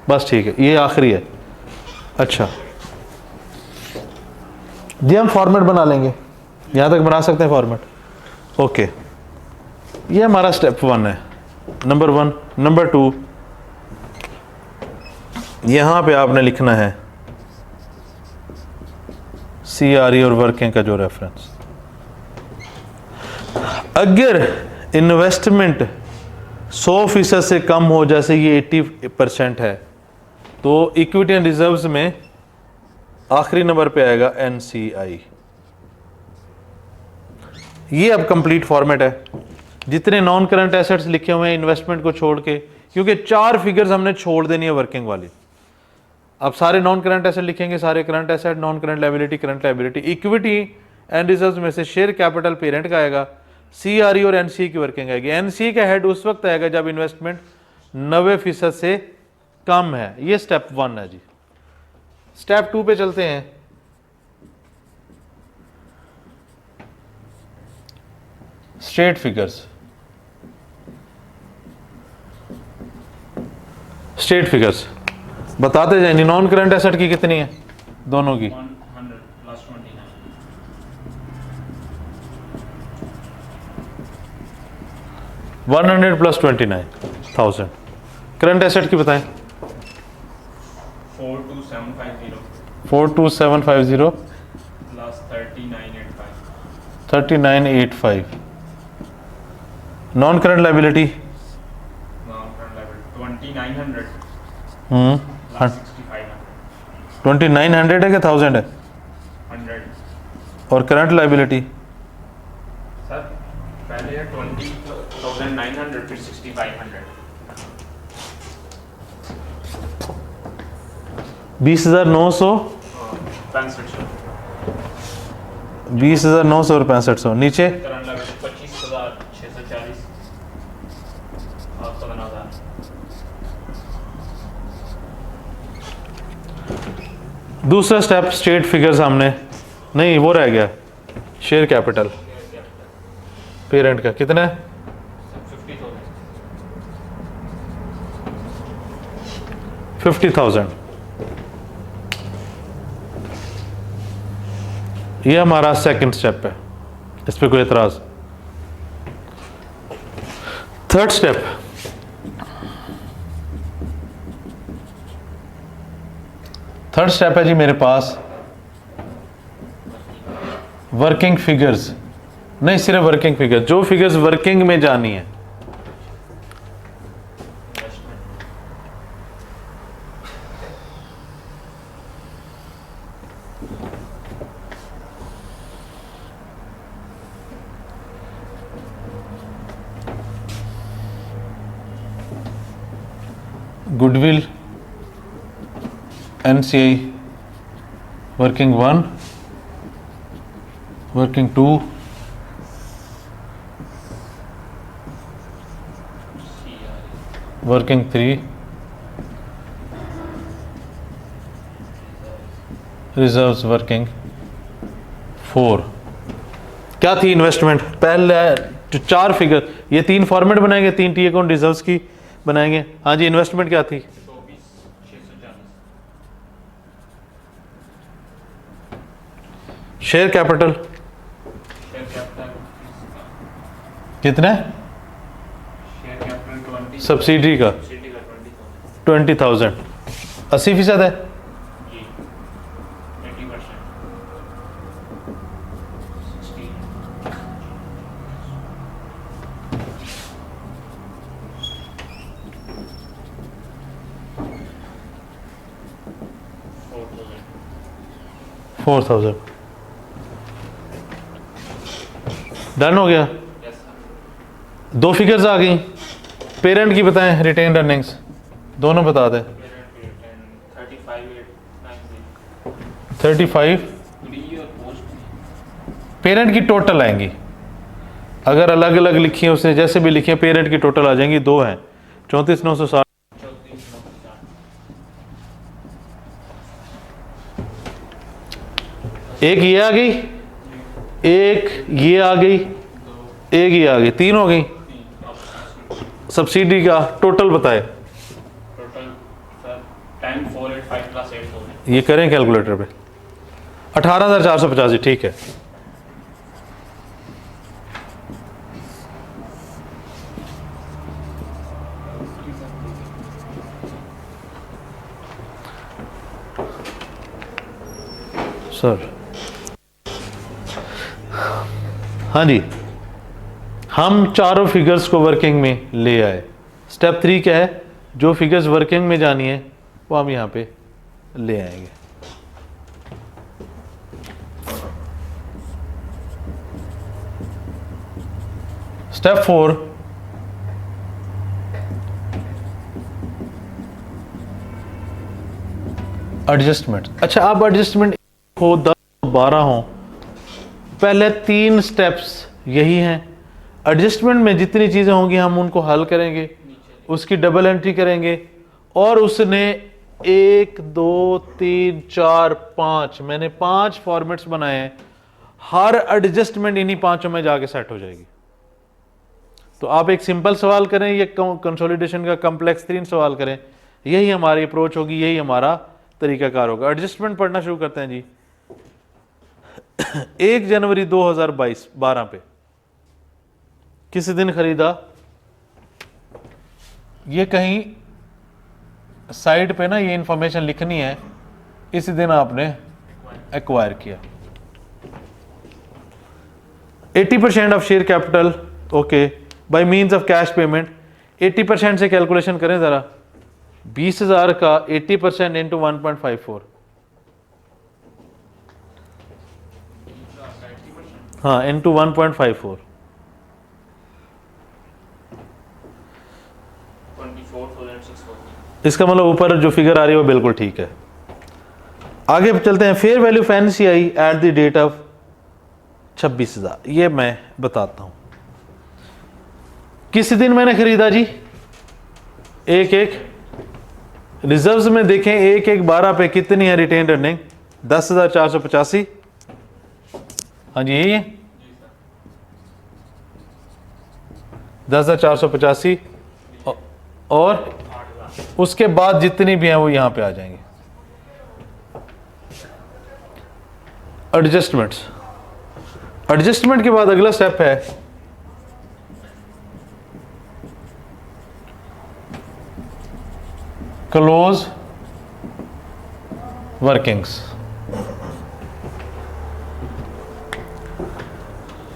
S1: बस ठीक है, ये आखिरी है। अच्छा जी, हम फॉर्मेट बना लेंगे, यहां तक बना सकते हैं फॉर्मेट। ओके, ये हमारा स्टेप 1 है, नंबर 1। नंबर 2, यहां पे आपने लिखना है CRE और वर्किंग का जो रेफरेंस। अगर इन्वेस्टमेंट 100% से कम हो, जैसे ये 80% है, तो इक्विटी एंड रिजर्व्स में आखिरी नंबर पे आएगा NCI। ये अब कंप्लीट फॉर्मेट है। जितने नॉन करंट एसेट्स लिखे हुए हैं इन्वेस्टमेंट को छोड़ के, क्योंकि 4 फिगर्स हमने छोड़ देनी है वर्किंग वाली। अब सारे नॉन करंट एसेट लिखेंगे, सारे current asset, non current liability, current liability. Equity and reserves में से शेयर कैपिटल पेरेंट का आएगा, CRE और NCE की वर्किंग आएगी। NCE का हेड उस वक्त आएगा जब इन्वेस्टमेंट 90% से कम है। ये स्टेप 1 है जी। स्टेप 2 पे चलते हैं। Straight figures. स्ट्रेट फिगर्स बताते जाए, नॉन करंट एसेट की कितनी है? दोनों की 100 प्लस 29,000। करंट एसेट की बताएं। 42750
S2: plus 3985।
S1: 3985। Non current liability
S2: 2900
S1: plus
S2: 6500।
S1: 2900 है कि 1000 है?
S2: 100।
S1: और करंट लायबिलिटी
S2: सर पहले है 20,900 फिर 6500।
S1: 20,900
S2: 6500।
S1: 20,965 नीचे
S2: करंट लायबिलिटी 25,640 और 15,000।
S1: दूसरा स्टेप स्टेट फिगर्स हमने नहीं, वो रह गया शेयर कैपिटल पेरेंट का कितना है 50,000। ये हमारा सेकंड स्टेप है, इस पे कोई एतराज? थर्ड स्टेप, थर्ड स्टेप है जी मेरे पास वर्किंग फिगर्स, नहीं सिर्फ वर्किंग फिगर्स, जो फिगर्स वर्किंग में जानी है। Goodwill NCI working 1, working 2, working 3, reserves working 4। क्या थी इन्वेस्टमेंट? पहले जो चार फिगर, ये तीन फॉर्मेट बनाएंगे, तीन टी अकाउंट रिजर्व्स की बनाएंगे। हाँ जी, इन्वेस्टमेंट क्या थी?
S2: 24,640।
S1: शेयर कैपिटल कितना है?
S2: शेयर कैपिटल 20,
S1: सब्सिडी का 20,000, 80% है।
S2: जी 80%, 16,
S1: 4,000 डन हो गया।
S2: Yes sir.
S1: दो फिगर्स आ गई। पेरेंट की बताएं, रिटेन अर्निंग्स दोनों बता दें। 35 पेरेंट की टोटल आएंगी, अगर अलग अलग लिखी है उसने जैसे भी लिखी है, पेरेंट की टोटल आ जाएंगी, दो हैं 34,960। एक ये आ गई, एक ये आ गई, एक ये आ गई, तीन हो गई। सब्सिडी का टोटल बताए।
S2: Total sir 10,485 plus 8,000।
S1: ये करें कैलकुलेटर पे, 18,485, ठीक है। सर हाँ जी, हम चारों फिगर्स को वर्किंग में ले आए। स्टेप 3 क्या है? जो फिगर्स वर्किंग में जानी है वो हम यहाँ पे ले आएंगे। Step 4, adjustment. अच्छा, अब एडजस्टमेंट हो 10 12 हो, पहले 3 स्टेप्स यही हैं। एडजस्टमेंट में जितनी चीज़ें होंगी हम उनको हल करेंगे, उसकी डबल एंट्री करेंगे, और उसने 1 2 3 4 5, मैंने 5 फॉर्मेट्स बनाए हैं। हर एडजस्टमेंट इन्हीं पांचों में जाके सेट हो जाएगी। तो आप एक सिंपल सवाल करें या कंसोलिडेशन का कॉम्प्लेक्स 3 सवाल करें, यही हमारी अप्रोच होगी, यही हमारा तरीकाकार होगा। एडजस्टमेंट पढ़ना शुरू करते हैं जी। 1 जनवरी 2012 पे किसी दिन खरीदा, ये कहीं साइड पे ना ये इंफॉर्मेशन लिखनी है, इसी दिन आपने एक्वायर किया। 80% of share capital, okay, bye means of cash payment. 80% से कैलकुलेशन करें जरा, 20,000 का 80% इंटू 1.54, हाँ इंटू 1.54,
S2: 24,640।
S1: इसका मतलब ऊपर जो फिगर आ रही है वो बिल्कुल ठीक है। आगे चलते हैं। Fair value of NCI at the date of 26,000। ये मैं बताता हूँ किस दिन मैंने खरीदा जी। एक रिजर्व्स में देखें 1/1/12 पे कितनी है रिटेन अर्निंग, 10,485। हाँ जी यही है 10,485 और उसके बाद जितनी भी हैं वो यहां पे आ जाएंगे। एडजस्टमेंट के बाद अगला स्टेप है क्लोज वर्किंग्स।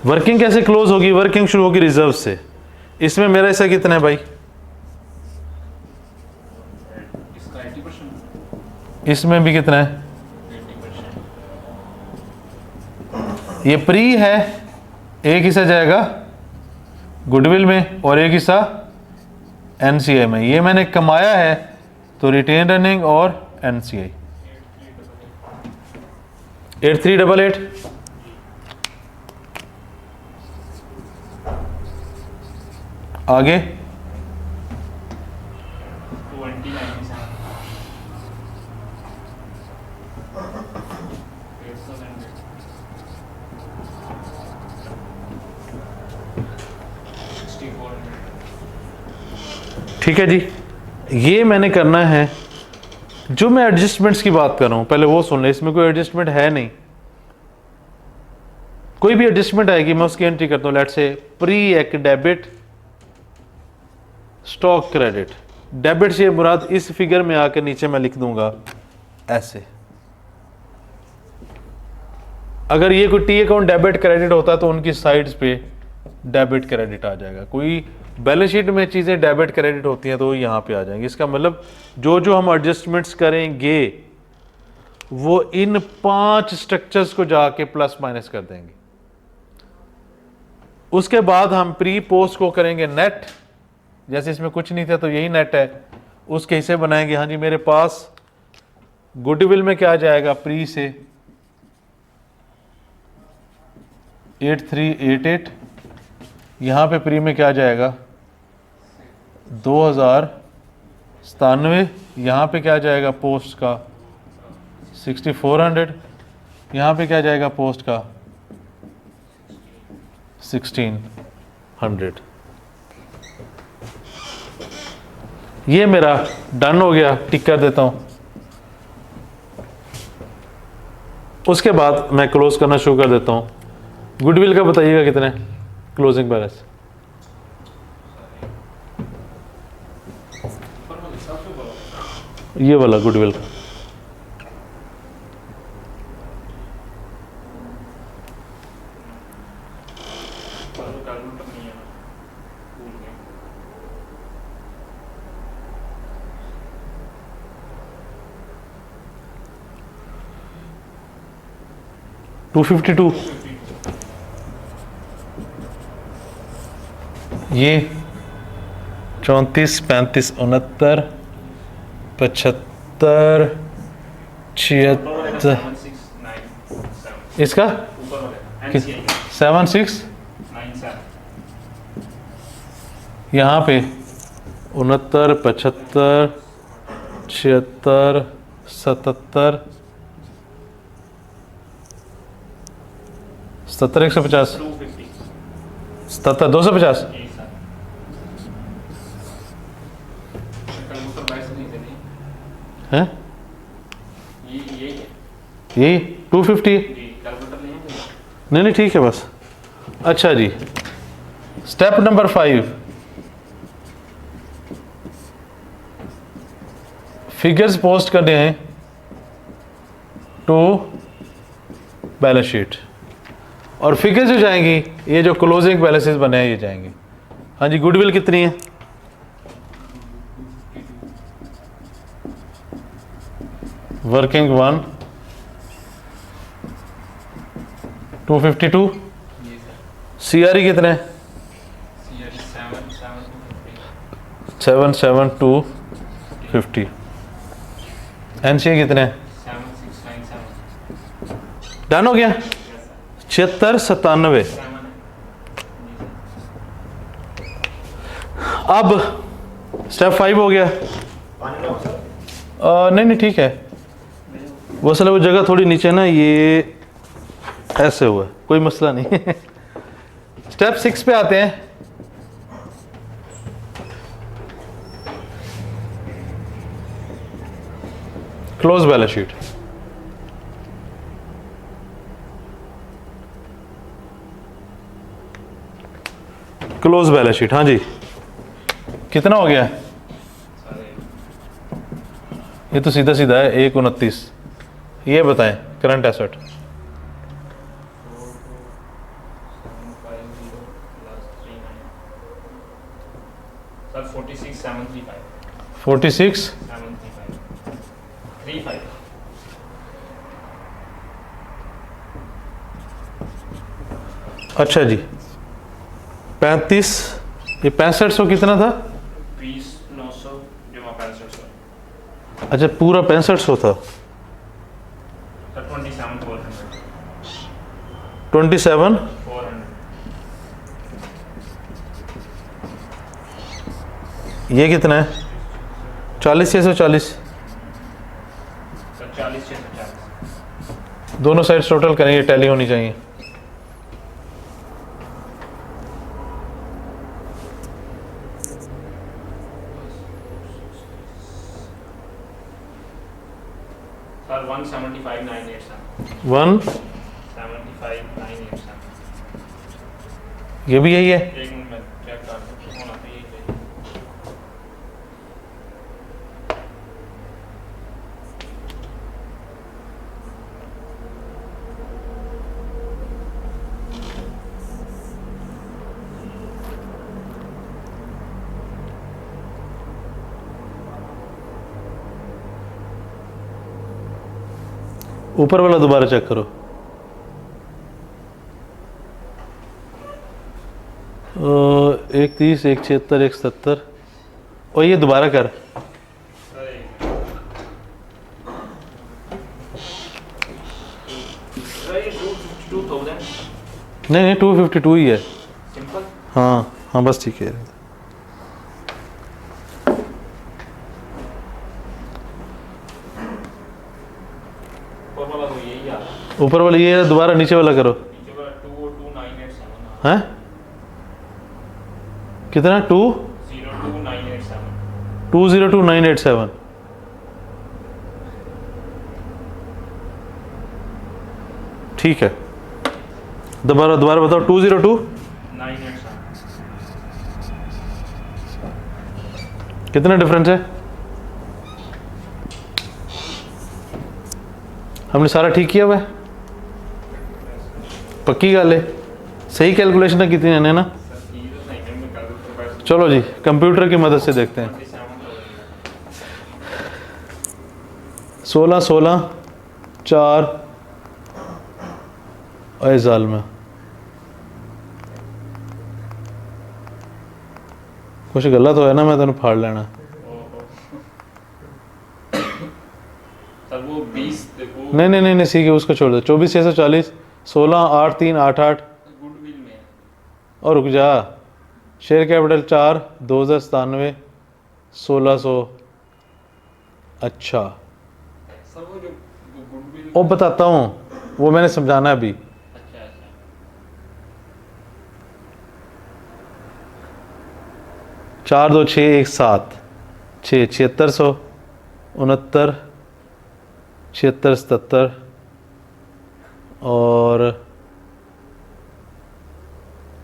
S1: वर्किंग कैसे क्लोज होगी, वर्किंग शुरू होगी रिजर्व से। इसमें मेरा हिस्सा कितना है भाई,
S2: इसका 80%,
S1: इसमें भी कितना है,
S2: 80%।
S1: ये प्री है, एक हिस्सा जाएगा गुडविल में और एक हिस्सा एनसीआई में। ये मैंने कमाया है तो रिटेन अर्निंग और एनसीआई। 8388 आगे
S2: 2097,
S1: ठीक है जी। ये मैंने करना है। जो मैं एडजस्टमेंट्स की बात कर रहा हूं पहले वो सुन ले। इसमें कोई एडजस्टमेंट है नहीं, कोई भी एडजस्टमेंट आएगी मैं उसकी एंट्री करता हूं। लेट्स से प्री एक डेबिट स्टॉक क्रेडिट। डेबिट से मुराद इस फिगर में आकर नीचे मैं लिख दूंगा ऐसे। अगर ये कोई टी अकाउंट डेबिट क्रेडिट होता तो उनकी साइड्स पे डेबिट क्रेडिट आ जाएगा। कोई बैलेंस शीट में चीज़ें डेबिट क्रेडिट होती हैं तो यहाँ पे आ जाएंगी। इसका मतलब जो जो हम एडजस्टमेंट्स करेंगे वो इन 5 स्ट्रक्चर्स को जाके प्लस माइनस कर देंगे। उसके बाद हम प्री पोस्ट को करेंगे नेट। जैसे इसमें कुछ नहीं था तो यही नेट है, उसके हिस्से बनाएंगे। हाँ जी मेरे पास गुडविल में क्या जाएगा प्री से 8388, यहाँ पे प्री में क्या जाएगा 2097, यहाँ पे क्या जाएगा पोस्ट का 6400, यहाँ पे क्या जाएगा पोस्ट का 1600। ये मेरा डन हो गया, टिक कर देता हूँ। उसके बाद मैं क्लोज करना शुरू कर देता हूँ। गुडविल का बताइएगा कितने क्लोजिंग बैलेंस। ये वाला गुडविल का
S2: कैलकुलेटर नहीं है, भूल गया।
S1: 252। ये 34 35 69 75 76।
S2: 7697
S1: इसका
S2: ऊपर वाले NCI
S1: 7697 यहाँ पे 69 75 76 77 77 150
S2: 250
S1: 77 250।
S2: जी सर। कैलकुलेटर 22 नहीं थे नहीं,
S1: है
S2: ये है
S1: यही 250।
S2: जी, कैलकुलेटर नहीं है।
S1: नहीं ठीक है बस। अच्छा जी स्टेप नंबर 5, फिगर्स पोस्ट करने हैं टू बैलेंस शीट। और फिगर्स जो जाएंगी ये जो क्लोजिंग बैलेंसेस बने हैं ये जाएंगे। हाँ जी गुडविल कितनी है, वर्किंग 1 252।
S2: जी सर।
S1: सीआरई कितने हैं,
S2: CRE
S1: 77250। एनसीए कितने हैं,
S2: 7697।
S1: डन हो गया। 76 97।
S2: सेवन है जी सर।
S1: अब स्टेप 5 हो गया। नहीं नहीं ठीक है, वो असल वो जगह थोड़ी नीचे ना, ये ऐसे हुआ है, कोई मसला नहीं। स्टेप 6 पे आते हैं। Close balance sheet. Close balance sheet, हाँ जी, कितना हो गया? ये तो सीधा सीधा है 129। ये बताएं करंट एसेट। 46 अच्छा जी 35, ये 6500 कितना था?
S2: 20,900 जमा 6500
S1: अच्छा पूरा 6500 था। 27 ये कितना है? 40,640।
S2: 40,640
S1: दोनों साइड टोटल करेंगे, टैली होनी चाहिए।
S2: सर 175,987
S1: 175,987 ये भी यही है।
S2: एक मिनट में चेक कर दूं, होना तो यही चाहिए।
S1: ऊपर वाला दोबारा चेक करो। एक 30, एक 76, एक 77 और ये दोबारा कर। नहीं नहीं 252 ही है।
S2: सिंपल।
S1: हाँ हाँ बस ठीक है।
S2: ऊपर वाला तो यही आ रहा है।
S1: ऊपर वाला ये है, दोबारा नीचे वाला करो।
S2: नीचे वाला 22987
S1: हैं कितना?
S2: 202,987
S1: 202987। ठीक है, दोबारा दोबारा बताओ। 202
S2: 987
S1: कितना डिफरेंस है? हमने सारा ठीक किया हुआ है, पक्की गल है, सही कैलकुलेशन की थी ना। चलो जी कंप्यूटर की मदद से देखते हैं। 16 16 4 जाल में कुछ गलत होया ना, मैं तेन फाड़ लेना।
S2: सर वो 20 देखो
S1: नहीं नहीं नहीं नहीं सीखे, उसको छोड़ दो। 24,640 16 8 3 8 8
S2: गुडविल में है।
S1: और रुक जा, शेयर कैपिटल 4 2097 1600। अच्छा
S2: सर वो जो गुडविल
S1: वो बताता हूँ, वो मैंने समझाना है अभी।
S2: अच्छा अच्छा
S1: 4 2 6 1 7 6 7600 69 76 77 और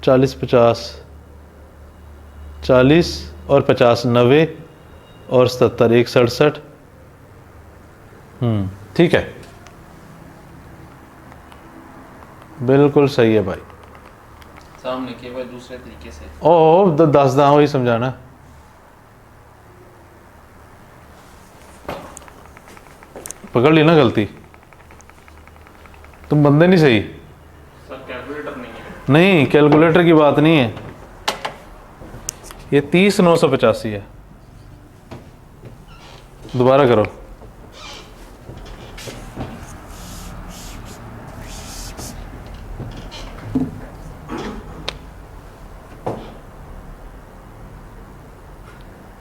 S1: 40 50 40 और 50 90 और 77 1 67। ठीक है, बिल्कुल सही है भाई।
S2: सामने केवल दूसरे तरीके से।
S1: ओ 10 दां ही समझाना। पकड़ ली ना गलती, तुम बंदे नहीं सही।
S2: सर कैलकुलेटर नहीं है।
S1: नहीं कैलकुलेटर की बात नहीं है, ये 30,985 है। दोबारा करो।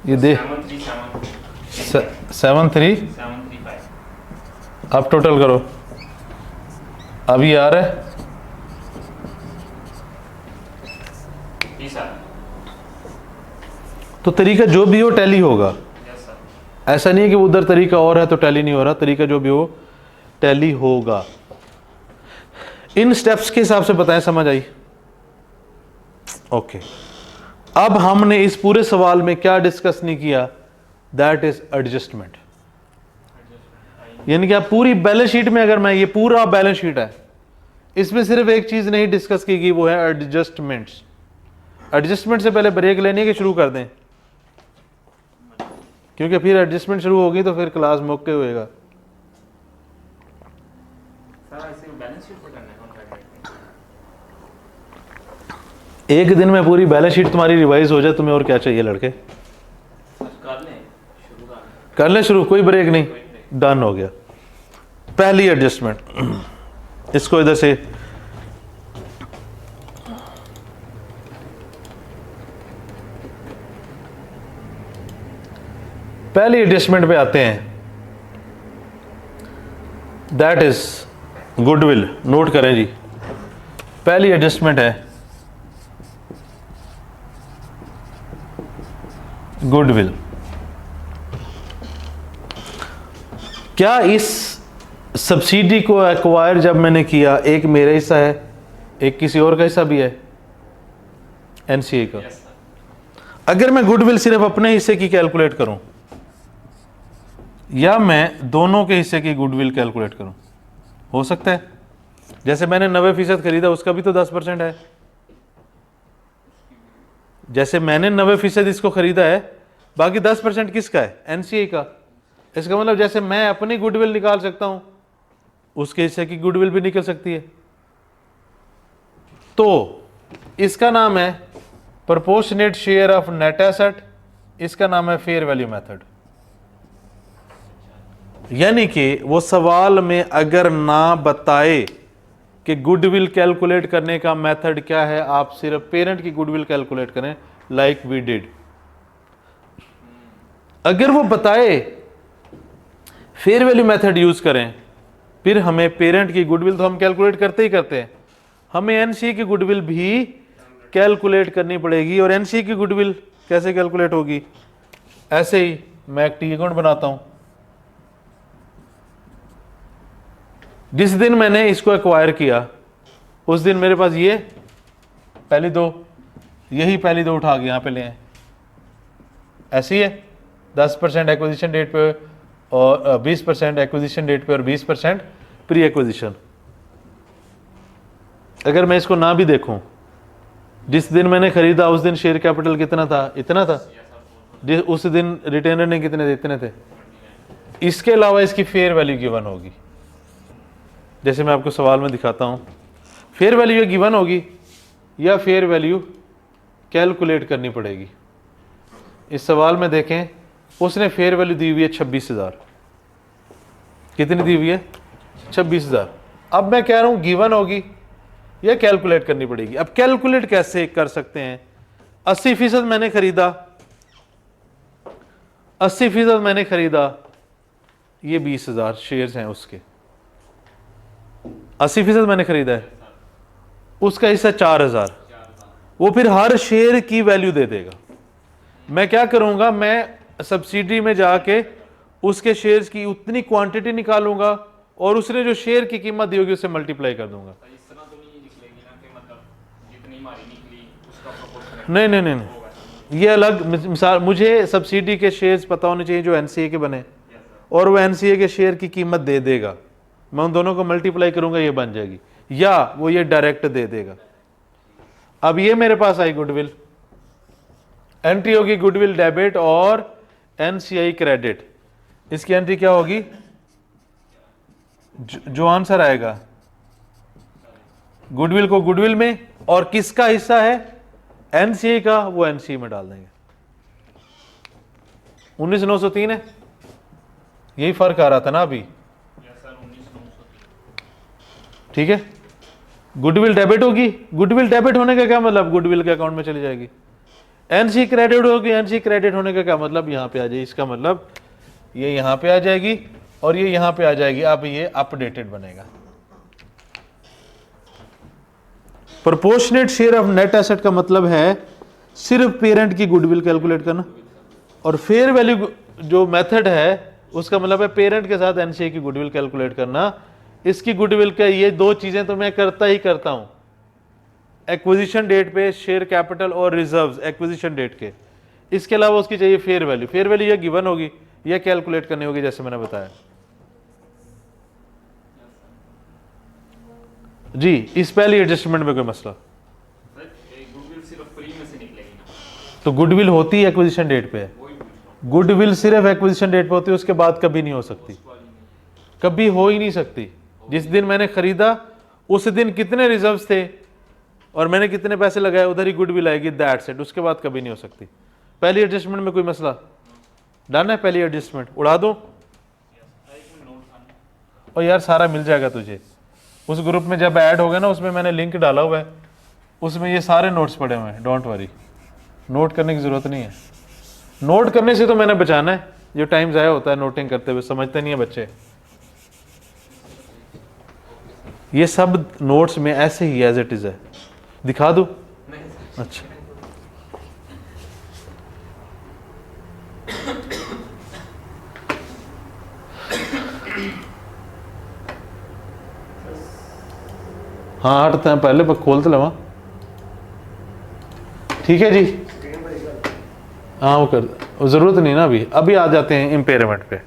S1: ये दे
S2: 737
S1: 73735।
S2: 735
S1: अब टोटल करो, अभी आ रहा है
S2: 30 आ रहा है।
S1: तो तरीका जो भी हो टैली होगा।
S2: Yes sir.
S1: ऐसा नहीं है कि उधर तरीका और है तो टैली नहीं हो रहा, तरीका जो भी हो टैली होगा। इन स्टेप्स के हिसाब से बताएं, समझ आई? ओके। अब हमने इस पूरे सवाल में क्या डिस्कस नहीं किया, दैट इज एडजस्टमेंट। यानी कि आप पूरी बैलेंस शीट में, अगर मैं ये पूरा बैलेंस शीट है, इसमें सिर्फ एक चीज नहीं डिस्कस की गई, वो है एडजस्टमेंट्स। एडजस्टमेंट से पहले ब्रेक लेने के शुरू कर दें, क्योंकि फिर एडजस्टमेंट शुरू होगी तो फिर क्लास मौके होएगा।
S2: सर ऐसे बैलेंस शीट पे करना है कॉन्ट्रैक्ट।
S1: एक दिन में पूरी बैलेंस शीट तुम्हारी रिवाइज हो जाए, तुम्हें और क्या चाहिए लड़के?
S2: कर लें शुरू
S1: कर ले शुरू, कोई ब्रेक नहीं, डन हो गया। पहली एडजस्टमेंट, इसको इधर से पहली एडजस्टमेंट पे आते हैं, दैट इज गुडविल। नोट करें जी, पहली एडजस्टमेंट है गुडविल। क्या इस सब्सिडी को एक्वायर जब मैंने किया, एक मेरा हिस्सा है, एक किसी और का हिस्सा भी है, एनसीए का।
S2: Yes sir.
S1: अगर मैं गुडविल सिर्फ अपने हिस्से की कैलकुलेट करूं या मैं दोनों के हिस्से की गुडविल कैलकुलेट करूं, हो सकता है। जैसे मैंने 90% खरीदा, उसका भी तो 10% है। जैसे मैंने 90% इसको खरीदा है, बाकी 10% किसका है? एनसीए का। इसका मतलब जैसे मैं अपनी गुडविल निकाल सकता हूं, उसके हिस्से की गुडविल भी निकल सकती है। तो इसका नाम है proportionate share of net asset, इसका नाम है फेयर वैल्यू मेथड। यानी कि वो सवाल में अगर ना बताए कि गुडविल कैलकुलेट करने का मेथड क्या है, आप सिर्फ पेरेंट की गुडविल कैलकुलेट करें, लाइक वी डिड। अगर वो बताए फेयर वैल्यू मेथड यूज करें, फिर हमें पेरेंट की गुडविल तो हम कैलकुलेट करते ही करते हैं, हमें एनसीए की गुडविल भी कैलकुलेट करनी पड़ेगी। और एनसीए की गुडविल कैसे कैलकुलेट होगी? ऐसे ही मैं एक टी अकाउंट बनाता हूं। जिस दिन मैंने इसको एक्वायर किया, उस दिन मेरे पास ये पहली दो, यही पहली दो उठा के यहां पे ले आए, ऐसी है 10% एक्विजिशन डेट पे और 20% एक्विजिशन डेट पे और 20% प्री एक्विजिशन। अगर मैं इसको ना भी देखूं, जिस दिन मैंने खरीदा उस दिन शेयर कैपिटल कितना था? इतना था। उस दिन रिटेनर ने कितने थे? इतने थे। इसके अलावा इसकी फेयर वैल्यू गिवन होगी, जैसे मैं आपको सवाल में दिखाता हूं। फेयर वैल्यू गिवन होगी या फेयर वैल्यू कैलकुलेट करनी पड़ेगी। इस सवाल में देखें, उसने फेयर वैल्यू दी हुई है 26,000। कितनी दी हुई है? 26,000। अब मैं कह रहा हूं गिवन होगी या कैलकुलेट करनी पड़ेगी। अब कैलकुलेट कैसे कर सकते हैं? 80% मैंने खरीदा, 80% मैंने खरीदा, ये 20,000 शेयर्स हैं उसके, 80% मैंने खरीदा है, उसका हिस्सा 4,000। वो फिर हर शेयर की वैल्यू दे देगा। मैं क्या करूंगा, मैं सब्सिडी में जाके उसके शेयर्स की उतनी क्वांटिटी निकालूंगा और उसने जो शेयर की कीमत दी होगी उससे मल्टीप्लाई कर दूंगा।
S2: इस तरह तो नहीं निकलेगी ना कि मतलब जितनी हमारी निकली उसका प्रोपोर्शन
S1: नहीं नहीं नहीं नहीं, ये अलग मिसाल। मुझे सब्सिडी के शेयर्स पता होने चाहिए जो एनसीए के बने, और वो एनसीए के शेयर की कीमत दे देगा। मैं उन दोनों को मल्टीप्लाई करूंगा, ये बन जाएगी, या वो ये डायरेक्ट दे देगा। अब ये मेरे पास आई गुडविल, एंट्री होगी गुडविल डेबिट और एनसीआई क्रेडिट। इसकी एंट्री क्या होगी? जो आंसर आएगा गुडविल को गुडविल में, और किसका हिस्सा है? एनसीए का, वो एनसीए में डाल देंगे। 19,903 है, यही फर्क आ रहा था ना अभी। ठीक है, गुडविल डेबिट होगी। गुडविल डेबिट होने का क्या मतलब? गुडविल के अकाउंट में चली जाएगी। एनसी क्रेडिट होगी, एनसी क्रेडिट होने का क्या मतलब, यहाँ पे आ जाएगी, इसका मतलब ये यहाँ पे आ जाएगी और ये यहाँ पे आ जाएगी। अब ये अपडेटेड बनेगा। Proportionate share of net asset का मतलब है सिर्फ पेरेंट की गुडविल कैलकुलेट करना, और फेयर वैल्यू जो मेथड है उसका मतलब है पेरेंट के साथ एनसीए की गुडविल कैलकुलेट करना। इसकी गुडविल का ये दो चीजें तो मैं करता ही करता हूं, एक्विजिशन डेट पे शेयर कैपिटल और रिजर्व्स एक्विजिशन डेट के। इसके अलावा उसकी चाहिए फेयर वैल्यू। फेयर वैल्यू ये गिवन होगी, ये कैलकुलेट करनी होगी जैसे मैंने बताया जी। इस पहली एडजस्टमेंट में कोई मसला?
S2: गुडविल सिर्फ प्री में से निकलेगी ना,
S1: तो गुडविल होती है एक्विजिशन डेट पे,
S2: वही पूछ रहा हूँ।
S1: गुडविल सिर्फ एक्विजिशन डेट पे होती है, उसके बाद कभी नहीं हो सकती, कभी हो ही नहीं सकती। जिस दिन मैंने खरीदा उस दिन कितने रिजर्व्स थे और मैंने कितने पैसे लगाए, उधर ही गुडविल आएगी, दैट्स इट। उसके बाद कभी नहीं हो सकती। पहली एडजस्टमेंट में कोई मसला? डन है पहली एडजस्टमेंट? उड़ा दो और यार सारा मिल जाएगा तुझे। उस ग्रुप में जब ऐड हो गया ना, उसमें मैंने लिंक डाला हुआ है, उसमें ये सारे नोट्स पड़े हुए हैं। डोंट वरी, नोट करने की जरूरत नहीं है। नोट करने से तो मैंने बचाना है, जो टाइम ज़ाया होता है नोटिंग करते हुए, समझते नहीं है बच्चे। ये सब नोट्स में ऐसे ही एज इट इज है। दिखा दूं? अच्छा, हाँ हटते हैं, पहले खोल तो लवा। ठीक है जी, हाँ वो कर, जरूरत नहीं ना अभी। अभी आ जाते हैं इम्पेयरमेंट पे।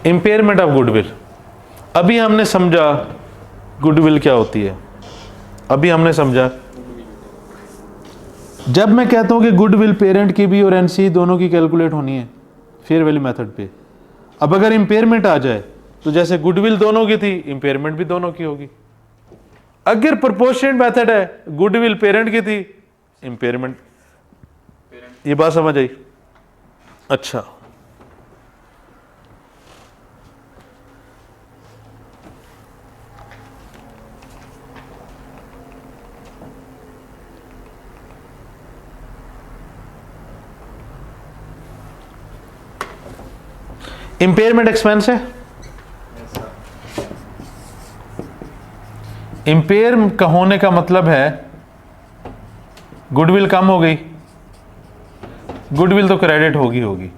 S1: Impairment of goodwill. अभी हमने समझा गुडविल क्या होती है, अभी हमने समझा। जब मैं कहता हूं कि गुडविल पेरेंट की भी और एनसी दोनों की कैलकुलेट होनी है फेयर वैल्यू मेथड पे। अब अगर इम्पेयरमेंट आ जाए तो जैसे गुडविल दोनों की थी, इम्पेयरमेंट भी दोनों की होगी। अगर प्रोपोर्शनेट मेथड है, गुडविल पेरेंट की थी, इम्पेयरमेंट। ये बात समझ आई? अच्छा, इम्पेयरमेंट एक्सपेंस है। इम्पेयर का होने का मतलब है गुडविल कम हो गई, गुडविल तो क्रेडिट होगी।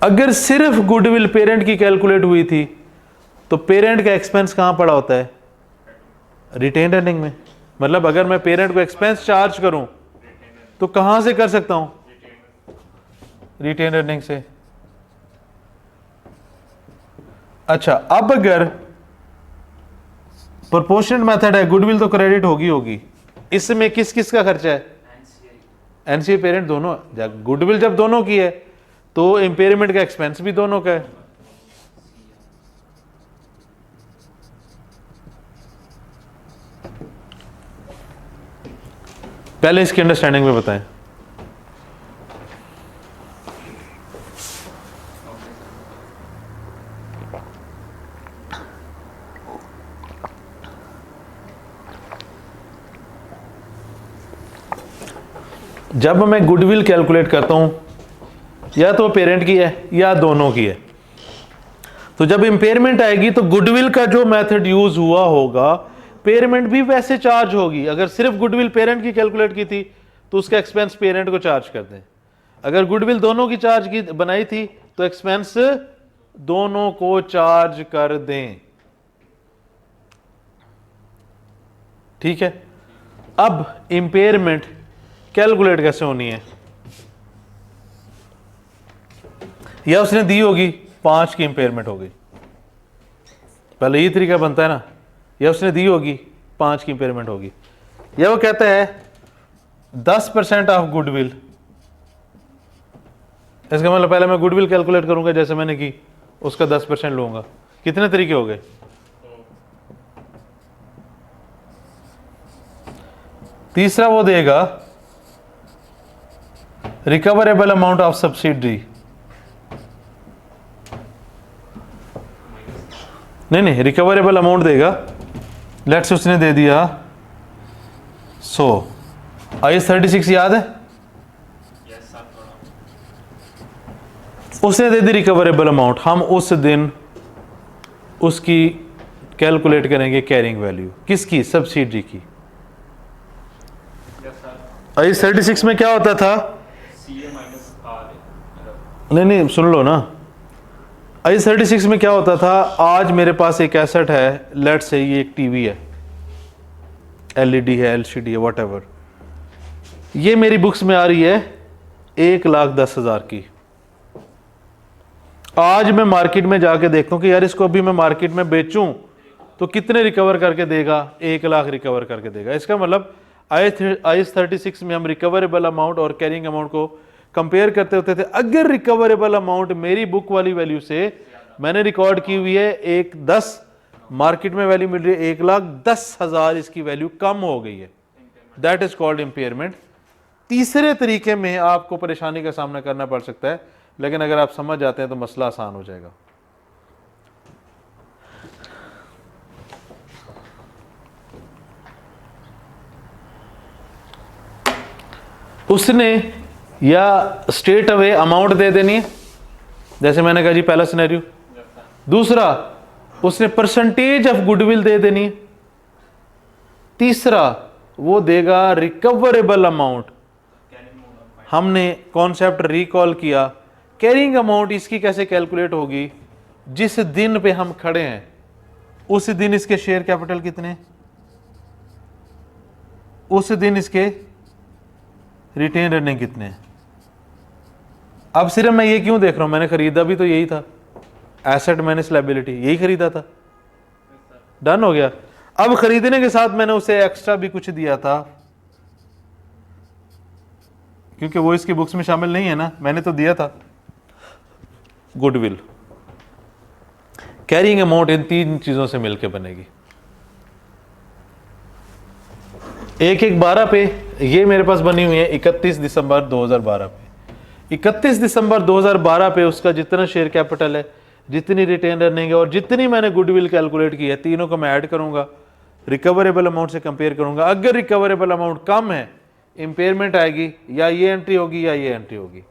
S1: अगर सिर्फ गुडविल पेरेंट की कैलकुलेट हुई थी तो पेरेंट का एक्सपेंस कहां पड़ा होता है? रिटेन अर्निंग में। मतलब अगर मैं पेरेंट को एक्सपेंस चार्ज करूं तो कहां से कर सकता हूं? रिटेन अर्निंग से। अच्छा, अब अगर प्रोपोर्शनेट मेथड है, गुडविल तो क्रेडिट होगी, इसमें किस किस का खर्चा है? एनसीए पेरेंट दोनों। गुडविल जब दोनों की है तो इम्पेयरमेंट का एक्सपेंस भी दोनों का है। पहले इसकी अंडरस्टैंडिंग में बताएं। जब मैं गुडविल कैलकुलेट करता हूं, या तो पेरेंट की है या दोनों की है, तो जब इम्पेयरमेंट आएगी तो गुडविल का जो मेथड यूज हुआ होगा, पेमेंट भी वैसे चार्ज होगी। अगर सिर्फ गुडविल पेरेंट की कैलकुलेट की थी तो उसका एक्सपेंस पेरेंट को चार्ज कर दें। अगर गुडविल दोनों की चार्ज की बनाई थी तो एक्सपेंस दोनों को चार्ज कर दें। ठीक है। अब इम्पेयरमेंट कैलकुलेट कैसे होनी है? या उसने दी होगी 5 की इम्पेयरमेंट हो गई, पहले ये तरीका बनता है ना। या उसने दी होगी 5 की इम्पेयरमेंट होगी, या वो कहता है 10% ऑफ गुडविल। इसका मतलब पहले मैं गुडविल कैलकुलेट करूंगा जैसे मैंने की, उसका 10% लूंगा। कितने तरीके हो गए? तीसरा वो देगा रिकवरेबल अमाउंट ऑफ सब्सिडी। नहीं, रिकवरेबल अमाउंट देगा। लेट्स उसने दे दिया 100। IAS 36 याद है?
S2: यस सर थोड़ा।
S1: उसने दे दी रिकवरेबल अमाउंट, हम उस दिन उसकी कैलकुलेट करेंगे कैरिंग वैल्यू। किसकी? सब्सिडी की।
S2: Yes sir.
S1: IAS 36 में क्या होता था?
S2: CA minus R.
S1: नहीं, सुन लो ना। IAS 36 में क्या होता था? आज मेरे पास एक एसेट है, लेट से ये एक टीवी है, LED है, LCD है, व्हाटएवर। ये मेरी बुक्स में आ रही है 1,10,000 की। आज मैं मार्केट में जाके देखता हूँ कि यार इसको अभी मैं मार्केट में बेचूं तो कितने रिकवर करके देगा? 1,00,000 रिकवर करके देगा। इसका मतलब IAS 36 में हम रिकवरेबल अमाउंट और कैरिंग अमाउंट को कंपेयर करते होते थे। अगर रिकवरेबल अमाउंट मेरी बुक वाली वैल्यू से मैंने रिकॉर्ड की हुई है 1,10,000, मार्केट में वैल्यू मिल रही है 1,10,000, इसकी वैल्यू कम हो गई है, दैट इज कॉल्ड इम्पेयरमेंट। तीसरे तरीके में आपको परेशानी का सामना करना पड़ सकता है, लेकिन अगर आप समझ जाते हैं तो मसला आसान हो जाएगा। उसने या स्ट्रेट अवे अमाउंट दे देनी है, जैसे मैंने कहा जी पहला सिनेरियो। दूसरा, उसने परसेंटेज ऑफ गुडविल दे देनी है। तीसरा, वो देगा रिकवरेबल अमाउंट। हमने कॉन्सेप्ट रिकॉल किया, कैरिंग अमाउंट इसकी कैसे कैलकुलेट होगी? जिस दिन पे हम खड़े हैं उस दिन इसके शेयर कैपिटल कितने, उस दिन इसके रिटेन अर्निंग कितने। अब सिर्फ मैं ये क्यों देख रहा हूं? मैंने खरीदा भी तो यही था, एसेट माइनस लायबिलिटी, यही खरीदा था, डन हो गया। अब खरीदने के साथ मैंने उसे एक्स्ट्रा भी कुछ दिया था, क्योंकि वो इसकी बुक्स में शामिल नहीं है ना, मैंने तो दिया था गुडविल। कैरिंग अमाउंट इन तीन चीजों से मिलकर बनेगी। 1/1/12 पे ये मेरे पास बनी हुई है 31 दिसंबर 2012 पे। 31 दिसंबर 2012 पे उसका जितना शेयर कैपिटल है, जितनी रिटेन अर्निंग है और जितनी मैंने गुडविल कैलकुलेट की है, तीनों को मैं ऐड करूंगा, रिकवरेबल अमाउंट से कंपेयर करूंगा। अगर रिकवरेबल अमाउंट कम है, इंपेयरमेंट आएगी, या ये एंट्री होगी या ये एंट्री होगी।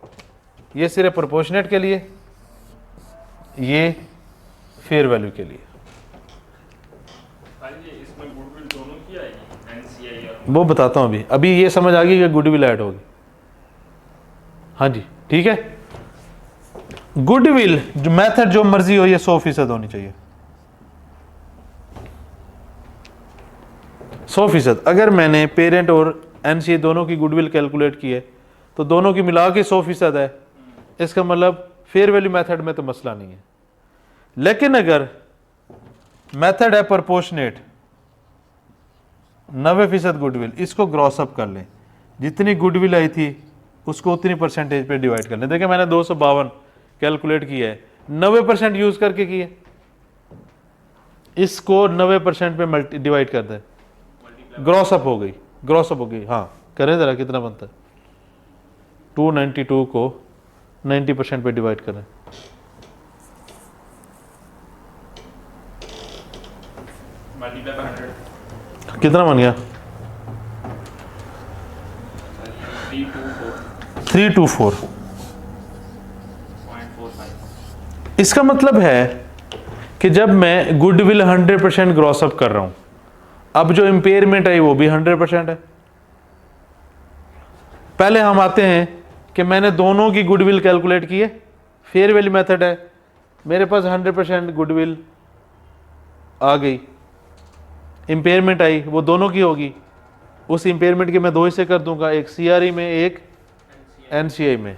S1: ये सिर्फ प्रोपोर्शनेट के लिए, ये फेयर वैल्यू के लिए।
S2: इसमें गुडविल दोनों की आएगी, NCI और
S1: वो बताता हूं अभी ये समझ आ गई कि गुडविल ऐड होगी। हाँ जी ठीक है। गुडविल जो मेथड जो मर्जी हो, ये 100% होनी चाहिए, 100%। अगर मैंने पेरेंट और NCA दोनों की गुडविल कैलकुलेट की है तो दोनों की मिला के 100% है। इसका मतलब फेयर वैल्यू मेथड में तो मसला नहीं है। लेकिन अगर मेथड है प्रोपोर्शनेट, 90% गुडविल, इसको ग्रॉस अप कर लें, जितनी गुडविल आई थी उसको उतनी परसेंटेज पे डिवाइड कर लें। देखिए मैंने 252 कैलकुलेट किया है, 90% यूज करके किया, इसको 90% पे डिवाइड कर दें, ग्रॉस अप हो गई, ग्रॉस अप हो गई। हाँ करें जरा, कितना बनता है? 292 को 90% पे डिवाइड करें,
S2: मल्टीप्लाई बाय 100,
S1: कितना बन गया? 324.45। इसका मतलब है कि जब मैं गुडविल 100% ग्रॉस अप कर रहा हूं, अब जो इंपेयरमेंट आई वो भी 100% है। पहले हम आते हैं कि मैंने दोनों की गुडविल कैलकुलेट की है, फेयर वैल्यू मेथड है, मेरे पास 100% गुडविल आ गई, इंपेयरमेंट आई वो दोनों की होगी। उस इंपेयरमेंट के मैं दो हिस्से कर दूंगा, एक CRE में, एक NCI में।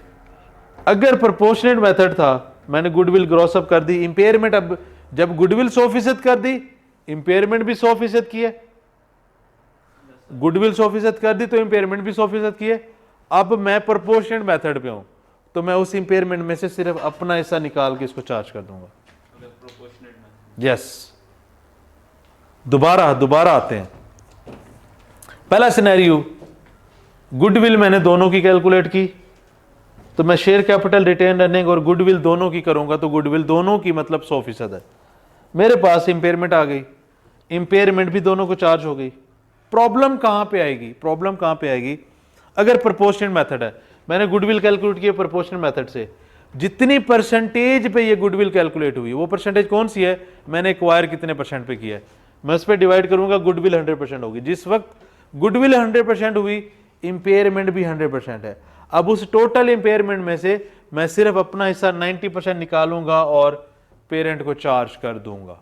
S1: अगर प्रोपोर्शनेट मेथड था, मैंने गुडविल ग्रॉस अप कर दी, इंपेयरमेंट, अब जब गुडविल 100% कर दी, इंपेयरमेंट भी 100% की है, गुडविल 100% कर दी तो इंपेयरमेंट भी 100% की है। अब मैं प्रोपोर्शनेट मेथड पे हूं तो मैं उस इंपेयरमेंट में से सिर्फ अपना हिस्सा निकाल के इसको चार्ज कर दूंगा। यस, दोबारा आते हैं। पहला सिनेरियो, गुडविल मैंने दोनों की कैलकुलेट की, तो मैं शेयर कैपिटल, रिटेन अर्निंग और गुडविल दोनों की करूंगा, तो गुडविल दोनों की मतलब 100% है। मेरे पास इंपेयरमेंट आ गई, इंपेयरमेंट भी दोनों को चार्ज हो गई। प्रॉब्लम कहाँ पे आएगी? प्रॉब्लम कहाँ पे आएगी? अगर प्रोपोर्शनल मेथड है, मैंने गुडविल कैलकुलेट किया प्रोपोर्शनल मेथड से, जितनी परसेंटेज पे ये गुडविल कैलकुलेट हुई, वो परसेंटेज कौन सी है? मैंने एक्वायर कितने परसेंट पे किया है, मैं उस पर डिवाइड करूंगा, गुडविल 100% होगी। जिस वक्त गुडविल 100% हुई, इंपेयरमेंट भी 100% है। अब उस टोटल इंपेयरमेंट में से मैं सिर्फ अपना हिस्सा 90% निकालूंगा और पेरेंट को चार्ज कर दूंगा।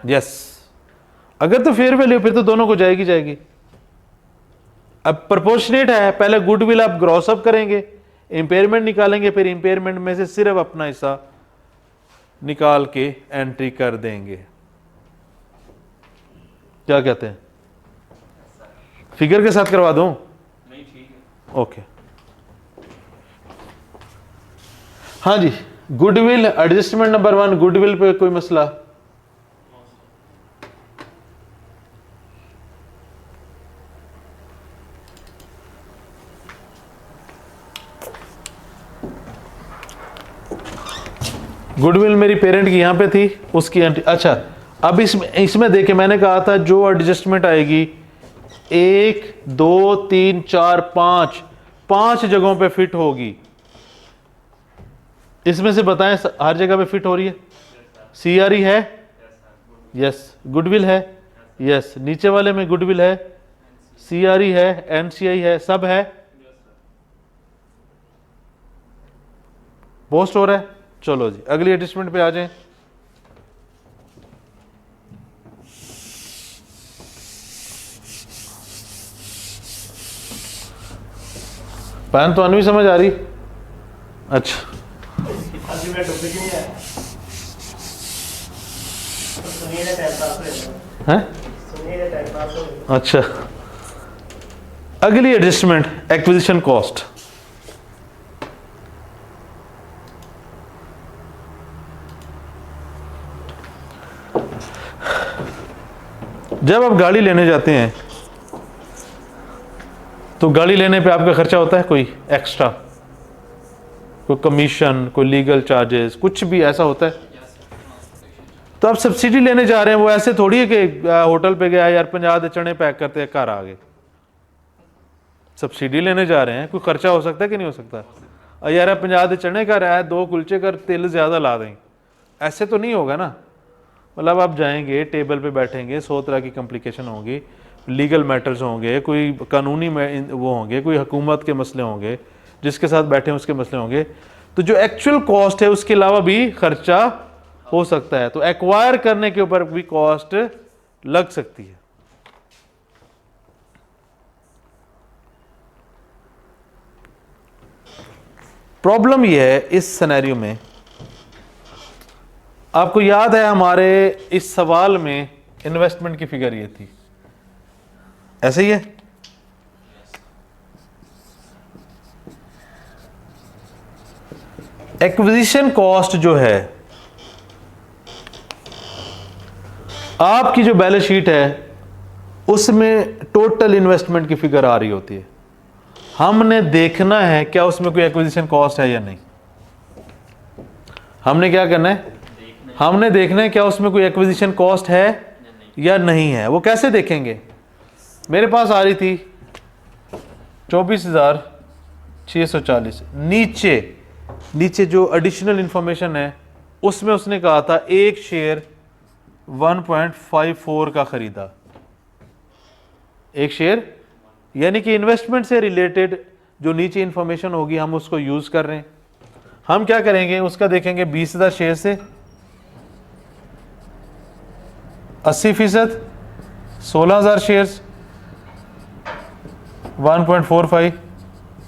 S1: यस, अगर तो फेयर वैल्यू, फिर तो दोनों को जाएगी। अब प्रोपोर्शनेट है, पहले गुडविल आप ग्रॉस अप करेंगे, इंपेयरमेंट निकालेंगे, फिर इंपेयरमेंट में से सिर्फ अपना हिस्सा निकाल के एंट्री कर देंगे। क्या कहते हैं? फिगर के साथ करवा दूं?
S2: नहीं, ठीक है।
S1: ओके, हाँ जी। गुडविल एडजस्टमेंट नंबर 1, गुडविल पे कोई मसला? गुडविल मेरी पेरेंट की यहां पे थी, उसकी एंट्री। अच्छा, अब इसमें देखे, मैंने कहा था जो एडजस्टमेंट आएगी 1 2 3 4 5 जगहों पे फिट होगी। इसमें से बताएं हर जगह पे फिट हो रही है? CRE है? यस। गुडविल है? यस। नीचे वाले में गुडविल है, CRE है, NCI है, सब है। पोस्ट हो रहा है। चलो जी, अगली एडजस्टमेंट पे आ जाएं। पैन तो अनवी समझ आ रही? अच्छा, है? अच्छा, अगली एडजस्टमेंट एक्विजिशन कॉस्ट। जब आप गाड़ी लेने जाते हैं तो गाड़ी लेने पे आपका खर्चा होता है कोई एक्स्ट्रा, कोई कमीशन, कोई लीगल चार्जेस, कुछ भी ऐसा होता है। तो आप सब्सिडी लेने जा रहे हैं, वो ऐसे थोड़ी है कि होटल पे गया यार 50 चने पैक करते हैं घर आ गए। सब्सिडी लेने जा रहे हैं, कोई खर्चा हो सकता है कि नहीं हो सकता? और यार 50 चने का रहा है, 2 कुलचे कर तेल ज़्यादा ला देंगे, ऐसे तो नहीं होगा ना। मतलब आप जाएंगे, टेबल पे बैठेंगे, 100 तरह की कॉम्प्लिकेशन होंगी, लीगल मैटर्स होंगे, कोई कानूनी वो होंगे, कोई हुकूमत के मसले होंगे, जिसके साथ बैठे हैं उसके मसले होंगे। तो जो एक्चुअल कॉस्ट है उसके अलावा भी खर्चा हो सकता है, तो एक्वायर करने के ऊपर भी कॉस्ट लग सकती है। प्रॉब्लम यह है इस सिनेरियो में, आपको याद है हमारे इस सवाल में इन्वेस्टमेंट की फिगर ये थी, ऐसे ही है। एक्विजिशन कॉस्ट जो है, आपकी जो बैलेंस शीट है उसमें टोटल इन्वेस्टमेंट की फिगर आ रही होती है। हमने देखना है क्या उसमें कोई एक्विजिशन कॉस्ट है या नहीं। हमने क्या करना है? हमने देखना है क्या उसमें कोई एक्विजिशन कॉस्ट है या नहीं है। वो कैसे देखेंगे? मेरे पास आ रही थी 24,640। नीचे जो एडिशनल इंफॉर्मेशन है उसमें उसने कहा था एक शेयर 1.54 का खरीदा, एक शेयर, यानी कि इन्वेस्टमेंट से रिलेटेड जो नीचे इंफॉर्मेशन होगी हम उसको यूज कर रहे हैं। हम क्या करेंगे, उसका देखेंगे 20,000 शेयर से 80%, 16,000 शेयर्स 1.45,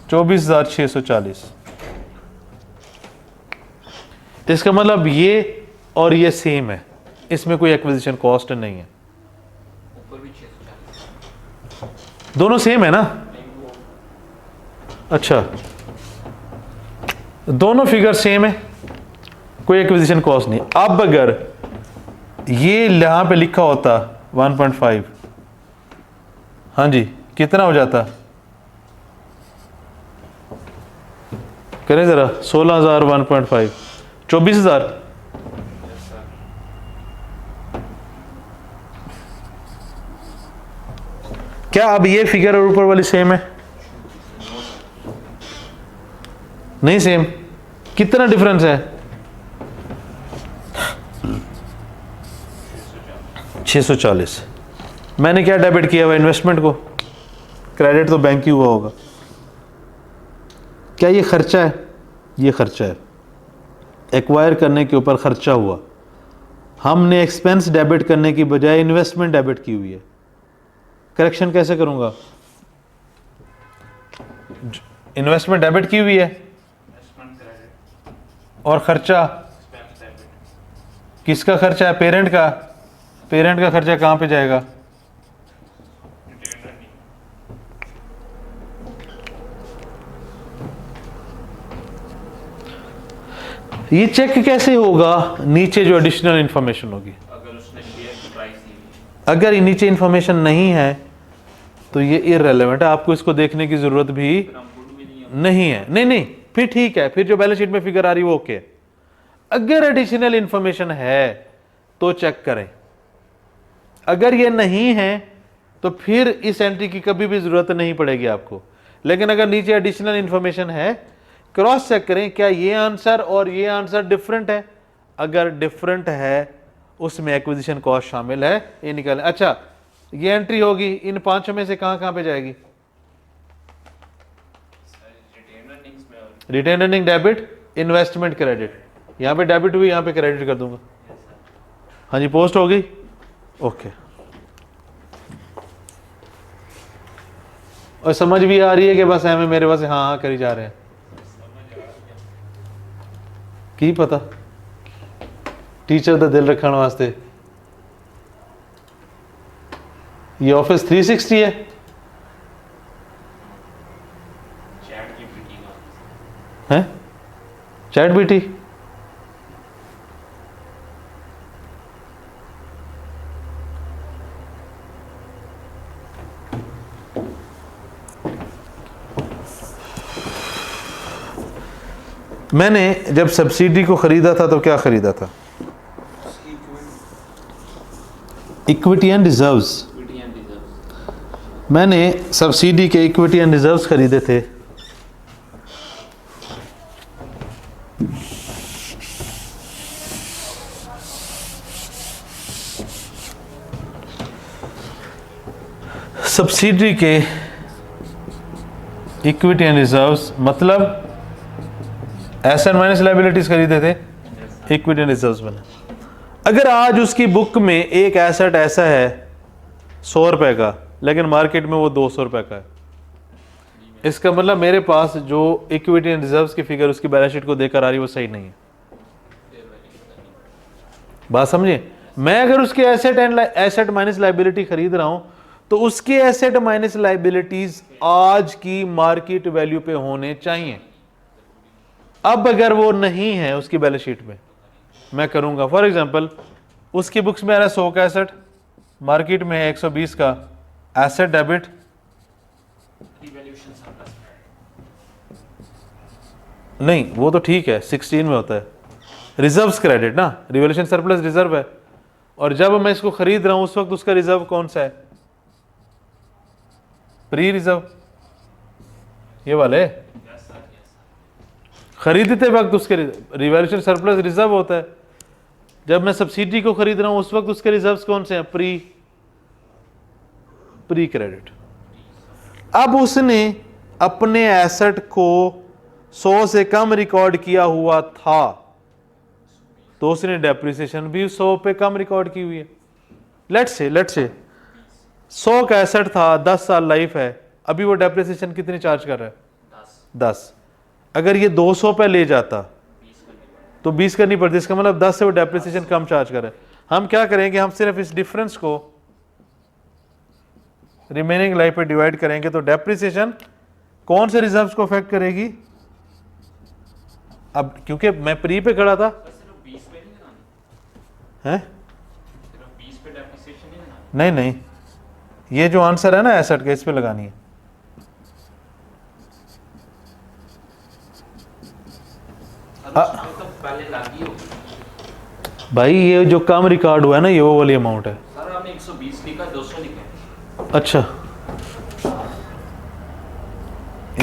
S1: 24,640। इसका मतलब ये और ये सेम है, इसमें कोई एक्विजिशन कॉस्ट नहीं है।
S2: ऊपर भी 640,
S1: दोनों सेम है ना? अच्छा, दोनों फिगर सेम है, कोई एक्विजिशन कॉस्ट नहीं। अब अगर ये यहां पे लिखा होता 1.5, हाँ जी, कितना हो जाता? करें जरा, 16,000 1.5 24,000। क्या अब ये फिगर और ऊपर वाली सेम है? नहीं सेम। कितना डिफरेंस है? 640। मैंने क्या डेबिट किया हुआ? इन्वेस्टमेंट को। क्रेडिट तो बैंक ही हुआ होगा। क्या ये खर्चा है? ये खर्चा है, एक्वायर करने के ऊपर खर्चा हुआ। हमने एक्सपेंस डेबिट करने की बजाय इन्वेस्टमेंट डेबिट की हुई है। करेक्शन कैसे करूंगा? इन्वेस्टमेंट डेबिट की हुई है और खर्चा किसका खर्चा है? पेरेंट का। पेरेंट का खर्चा कहां पे जाएगा? ये चेक कैसे होगा? नीचे जो एडिशनल इंफॉर्मेशन होगी,
S2: अगर उसने शेयर की प्राइस दी हुई
S1: अगर ये नीचे इंफॉर्मेशन नहीं है तो ये इररेलेवेंट है, आपको इसको देखने की जरूरत भी
S2: है, हम गुड भी नहीं है।
S1: नहीं है। नहीं नहीं, फिर ठीक है, फिर जो बैलेंस शीट में फिगर आ रही है वो ओके है। अगर एडिशनल इंफॉर्मेशन है तो चेक करें, अगर ये नहीं है तो फिर इस एंट्री की कभी भी जरूरत नहीं पड़ेगी आपको। लेकिन अगर नीचे एडिशनल इंफॉर्मेशन है, क्रॉस चेक करें क्या ये आंसर और ये आंसर डिफरेंट है। अगर डिफरेंट है उसमें एक्विजिशन कॉस्ट शामिल है, ये निकालें। अच्छा, ये एंट्री होगी इन पांचों में से कहां पे जाएगी?
S2: रिटेन अर्निंग्स में और
S1: retained earning debit, investment credit. यहां पे डेबिट हुई, यहां पे क्रेडिट कर दूंगा। हाँ जी, पोस्ट हो गई, ओके। और समझ भी आ रही है कि बस हमें मेरे पास हाँ हाँ करी जा रहे हैं की पता टीचर का दिल रखने वास्ते। ये ऑफिस 360 है।
S2: चैट जीपीटी का
S1: हैं? Chat BT? मैंने जब सब्सिडी को खरीदा था तो क्या खरीदा था? Equity and reserves.
S2: Equity and reserves.
S1: मैंने सब्सिडी के इक्विटी एंड रिजर्व्स खरीदे थे। सब्सिडी के इक्विटी एंड रिजर्व्स मतलब एसेट माइनस लायबिलिटीज खरीदे थे, इक्विटी एंड रिजर्व्स बने। अगर आज उसकी बुक में एक एसेट ऐसा है 100 रुपए का, लेकिन मार्केट में वो 200 रुपए का है, इसका मतलब मेरे पास जो इक्विटी एंड रिजर्व्स की फिगर उसकी बैलेंस शीट को देखकर आ रही है वो सही नहीं है। बात समझिए, मैं अगर उसके एसेट माइनस लायबिलिटी खरीद रहा हूं तो उसके एसेट माइनस लायबिलिटीज आज की मार्केट वैल्यू पे होने चाहिए। अब अगर वो नहीं है उसकी बैलेंस शीट में, मैं करूंगा फॉर एग्जांपल उसकी बुक्स में आ रहा है 100 का एसेट, मार्केट में है 120 का, एसेट डेबिट
S2: रिवैल्यूएशन सरप्लस
S1: नहीं, वो तो ठीक है 16 में होता है। रिजर्व्स क्रेडिट ना, रिवैल्यूएशन सरप्लस रिजर्व है, और जब मैं इसको खरीद रहा हूं उस वक्त उसका रिजर्व कौन सा है? प्री रिजर्व, ये वाले खरीदते वक्त उसके रिवैल्यूएशन सरप्लस रिजर्व होता है। जब मैं सब्सिडी को खरीद रहा हूं उस वक्त उसके रिजर्व्स कौन से हैं? Pre credit. अब उसने अपने एसेट को 100 से कम रिकॉर्ड किया हुआ था तो उसने डेप्रिसिएशन भी 100 पे कम रिकॉर्ड की हुई है। लेट्स से 100 का एसेट था, 10 साल लाइफ है, अभी वो डेप्रिसिएशन कितनी चार्ज कर रहा है? 10। अगर ये 200 पे ले जाता तो 20 करनी पड़ती, इसका मतलब 10 से वो डेप्रिसिएशन कम चार्ज कर रहा है। हम क्या करेंगे, हम सिर्फ इस डिफरेंस को रिमेनिंग लाइफ पे डिवाइड करेंगे तो डेप्रिसिएशन कौन से रिजर्व्स को अफेक्ट करेगी? अब क्योंकि मैं प्री पे खड़ा था
S2: सिर्फ 20 पे नहीं लगानी,
S1: है,
S2: सिर्फ 20 पे डेप्रिसिएशन नहीं लगानी।
S1: नहीं नहीं, ये जो आंसर है ना एसेट का, इस पे लगानी है।
S2: तो पहले लगी होगी
S1: भाई ये जो कम रिकॉर्ड हुआ है ना, ये वो वाली अमाउंट है।
S2: सर आपने 120 लिखा, 200 लिखा।
S1: अच्छा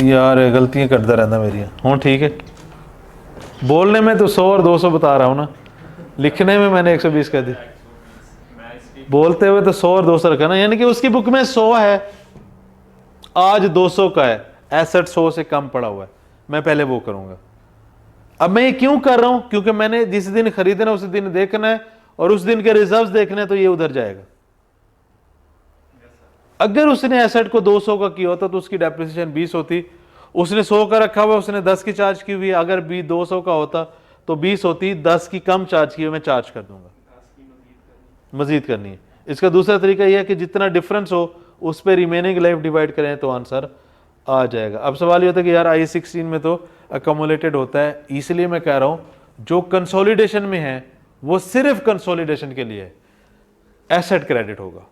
S1: यार गलतियां करता रहता मेरी। हाँ ठीक है, बोलने में तो 100 और 200 बता रहा हूँ ना, लिखने में मैंने 120 कह दी, बोलते हुए तो 100 और 200 रखा ना, यानी कि उसकी बुक में 100 है, आज 200 का है, एसेट 100 से कम पड़ा हुआ है, मैं पहले वो करूंगा। अब मैं ये क्यों कर रहा हूं? क्योंकि मैंने जिस दिन खरीदना उस दिन देखना है और उस दिन के रिजर्व्स देखने हैं, तो ये उधर जाएगा। अगर उसने एसेट को 200 का किया होता तो उसकी डेप्रिसिएशन 20 होती, उसने 100 का रखा हुआ, उसने 10 की चार्ज की हुई, अगर भी 200 का होता तो 20 होती, 10 की कम चार्ज की हुई मैं चार्ज कर दूंगा, मजीद करनी है। इसका दूसरा तरीका यह है कि जितना डिफरेंस हो उस पर रिमेनिंग लाइफ डिवाइड करें तो आंसर आ जाएगा। अब सवाल ये होता है कि यार I16 में तो अकोमोलेटेड होता है, इसलिए मैं कह रहा हूं जो कंसोलिडेशन में है वो सिर्फ कंसोलिडेशन के लिए एसेट क्रेडिट होगा,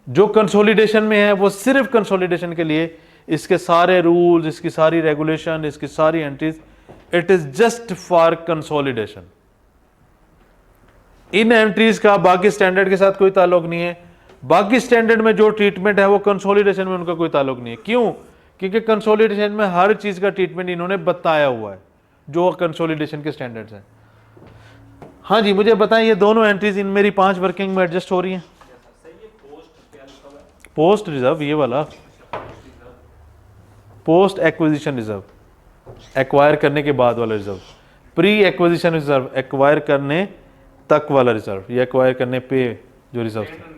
S1: जो कंसोलिडेशन में है वो सिर्फ कंसोलिडेशन के लिए, इसके सारे रूल्स, इसकी सारी रेगुलेशन, इसकी सारी entries, it is just for consolidation. In entries का बाकी स्टैंडर्ड के साथ कोई ताल्लुक नहीं है, बाकी स्टैंडर्ड में जो ट्रीटमेंट है वो कंसोलिडेशन में उनका कोई ताल्लुक नहीं है। क्यों? क्योंकि कंसोलिडेशन में हर चीज का ट्रीटमेंट इन्होंने बताया हुआ है जो कंसोलिडेशन के स्टैंडर्ड्स हैं। हाँ जी मुझे बताएं, ये दोनों एंट्रीज इन मेरी 5 वर्किंग में एडजस्ट हो रही हैं? पोस्ट रिजर्व, ये वाला पोस्ट एक्विजिशन रिजर्व, एक्वायर करने के बाद वाला reserve, pre acquisition reserve, acquire करने तक वाला रिजर्व, ये एक्वायर करने पे जो रिजर्व था,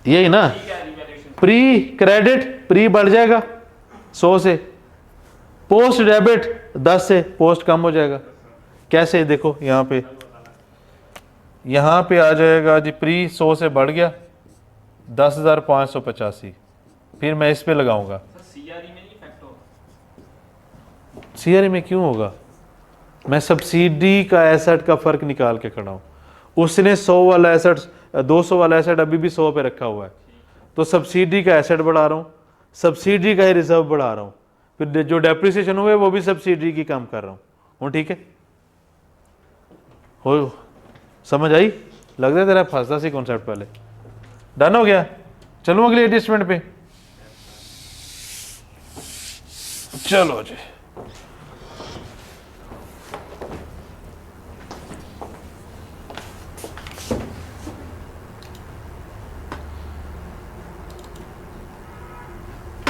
S1: यही ना। प्री क्रेडिट, प्री बढ़ जाएगा 100 से, पोस्ट डेबिट 10 से, पोस्ट कम हो जाएगा। कैसे? देखो यहाँ पे आ जाएगा जी, प्री 100 से बढ़ गया 10,585, फिर मैं इस पे लगाऊंगा। सीआरई में क्यों होगा? मैं सब्सिडी का एसेट का फर्क निकाल के खड़ा हूं, उसने 100 वाला एसेट 200 वाला एसेट अभी भी 100 पे रखा हुआ है, तो सब्सिडी का एसेट बढ़ा रहा हूं, सब्सिडी का ही रिजर्व बढ़ा रहा हूं, फिर जो डेप्रिसिएशन हुए वो भी सब्सिडी की कम कर रहा हूं। ठीक है, हो समझ आई? लग रहा है तेरा फंसता सी कॉन्सेप्ट पहले। डन हो गया? चलो अगले एडजस्टमेंट पे। चलो जी,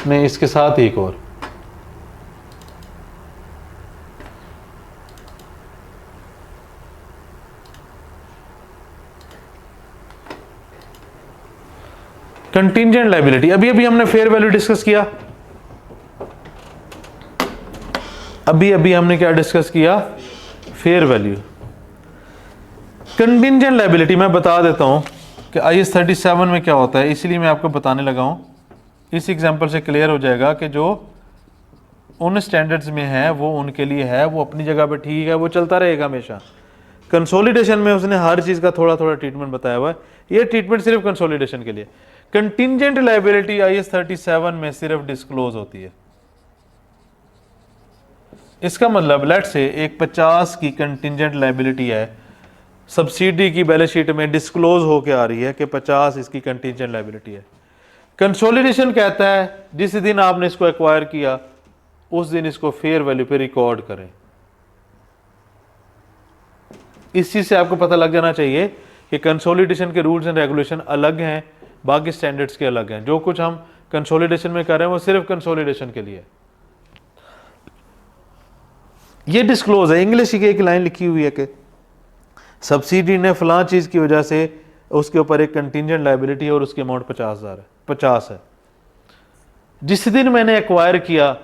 S1: नहीं इसके साथ ही एक और, कंटिंजेंट लायबिलिटी। अभी अभी हमने फेयर वैल्यू डिस्कस किया, अभी हमने क्या डिस्कस किया? Fair value. कंटिंजेंट लायबिलिटी मैं बता देता हूं कि IAS 37 में क्या होता है, इसलिए मैं आपको बताने लगा हूं। इस एग्जांपल से क्लियर हो जाएगा कि जो उन स्टैंडर्ड्स में है वो उनके लिए है, वो अपनी जगह पे ठीक है, वो चलता रहेगा हमेशा। कंसोलिडेशन में उसने हर चीज का थोड़ा थोड़ा ट्रीटमेंट बताया हुआ है, ये ट्रीटमेंट सिर्फ कंसोलिडेशन के लिए। कंटिंजेंट लायबिलिटी IAS 37 में सिर्फ डिस्क्लोज होती है। इसका मतलब लेट से एक 50 की कंटिंजेंट लायबिलिटी है, सब्सिडी की बैलेंस शीट में डिस्क्लोज होके आ रही है कि 50 इसकी कंटिंजेंट लायबिलिटी है। कंसोलिडेशन कहता है जिस दिन आपने इसको एक्वायर किया उस दिन इसको फेयर वैल्यू पे रिकॉर्ड करें। इस चीज से आपको पता लग जाना चाहिए कि कंसोलिडेशन के रूल्स एंड रेगुलेशन अलग हैं, बाकी स्टैंडर्ड्स के अलग हैं। जो कुछ हम कंसोलिडेशन में कर रहे हैं वो सिर्फ कंसोलिडेशन के लिए। ये डिस्क्लोज है, इंग्लिश की एक लाइन लिखी हुई है कि सब्सिडी ने फलां चीज की वजह से उसके ऊपर एक कंटिंजेंट लायबिलिटी है और उसकी अमाउंट 50,000 है, 50 है। जिस दिन मैंने एक्वायर किया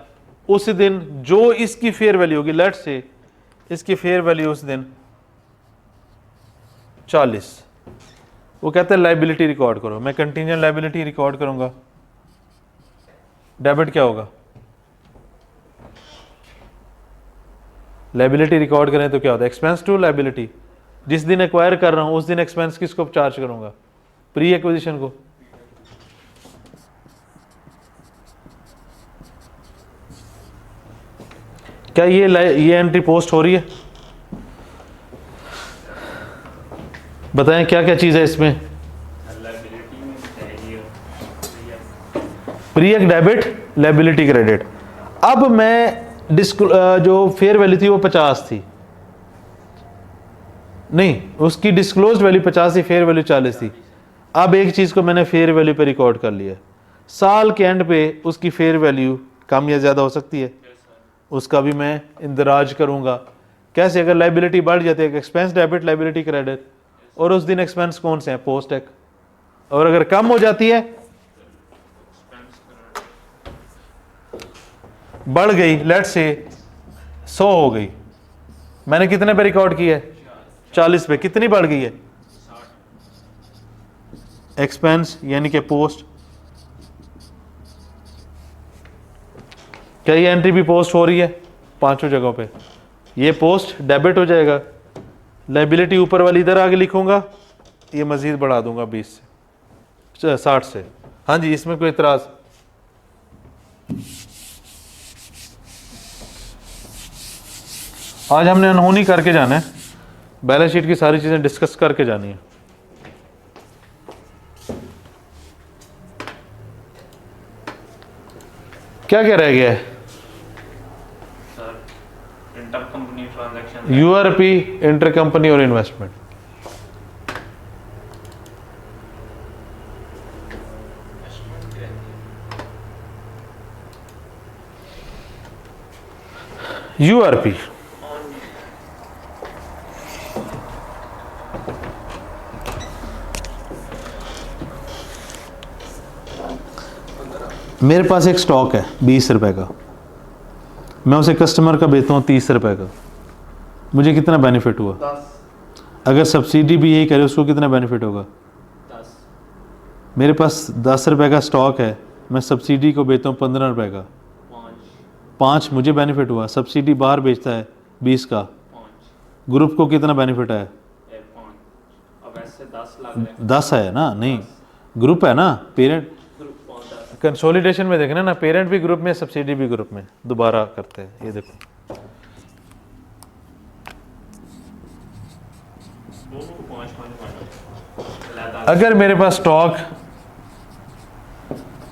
S1: उस दिन जो इसकी फेयर वैल्यू होगी, लेट से इसकी फेयर वैल्यू उस दिन 40, वो कहते हैं लायबिलिटी रिकॉर्ड करो। मैं कंटिंजेंट लायबिलिटी रिकॉर्ड करूंगा, डेबिट क्या होगा? लायबिलिटी रिकॉर्ड करें तो क्या होता है? Expense to liability. जिस दिन एक्वायर कर रहा हूं उस दिन एक्सपेंस किसको चार्ज करूंगा? प्री एक्विजिशन को। क्या ये एंट्री पोस्ट हो रही है? बताएं क्या क्या चीज़ है इसमें?
S2: लायबिलिटी में चाहिए
S1: प्री डेबिट, लायबिलिटी क्रेडिट। अब मैं जो फेयर वैल्यू थी वो 50 थी, नहीं उसकी डिस्क्लोज्ड वैल्यू 50 थी, फेयर वैल्यू 40 थी। अब एक चीज़ को मैंने फेयर वैल्यू पे रिकॉर्ड कर लिया, साल के एंड पे उसकी फेयर वैल्यू कम या ज़्यादा हो सकती है, उसका भी मैं इंदराज करूंगा। कैसे? अगर लायबिलिटी बढ़ जाती है, एक्सपेंस डेबिट, लायबिलिटी क्रेडिट, और उस दिन एक्सपेंस कौन से हैं? Post tax. और अगर कम हो जाती है, बढ़ गई, लेट से 100 हो गई, मैंने कितने पे रिकॉर्ड किया है? 40 पे। कितनी बढ़ गई है? एक्सपेंस यानी कि पोस्ट। क्या ये एंट्री भी पोस्ट हो रही है? पांचों जगहों पे ये पोस्ट डेबिट हो जाएगा। लायबिलिटी ऊपर वाली इधर आगे लिखूंगा, ये मजीद बढ़ा दूंगा 20 से 60 से। हाँ जी, इसमें कोई इतराज? आज हमने अनहोनी करके जाना है, बैलेंस शीट की सारी चीजें डिस्कस करके जानी है। क्या क्या रह गया है?
S2: Sir inter company transaction,
S1: URP, inter company और इन्वेस्टमेंट। यूआरपी मेरे पास एक स्टॉक है 20 रुपए का, मैं उसे कस्टमर का बेचता हूँ 30 रुपए का, मुझे कितना बेनिफिट हुआ?
S2: 10।
S1: अगर सब्सिडी भी यही करे उसको कितना बेनिफिट होगा?
S2: 10।
S1: मेरे पास 10 रुपए का स्टॉक है, मैं सब्सिडी को बेचता हूँ 15 रुपए का, 5 मुझे बेनिफिट हुआ। सब्सिडी बाहर बेचता है 20 का,
S2: 5।
S1: ग्रुप को कितना बेनिफिट है?
S2: 5। अब ऐसे 10 लग रहे हैं।
S1: 10 है ना? नहीं, ग्रुप है ना, पेरेंट।
S2: ग्रुप 5।
S1: कंसोलिडेशन में देखना ना, पेरेंट भी ग्रुप में, सब्सिडी भी ग्रुप में, दोबारा करते हैं। ये देखो,
S2: दोनों को 5
S1: अगर मेरे पास स्टॉक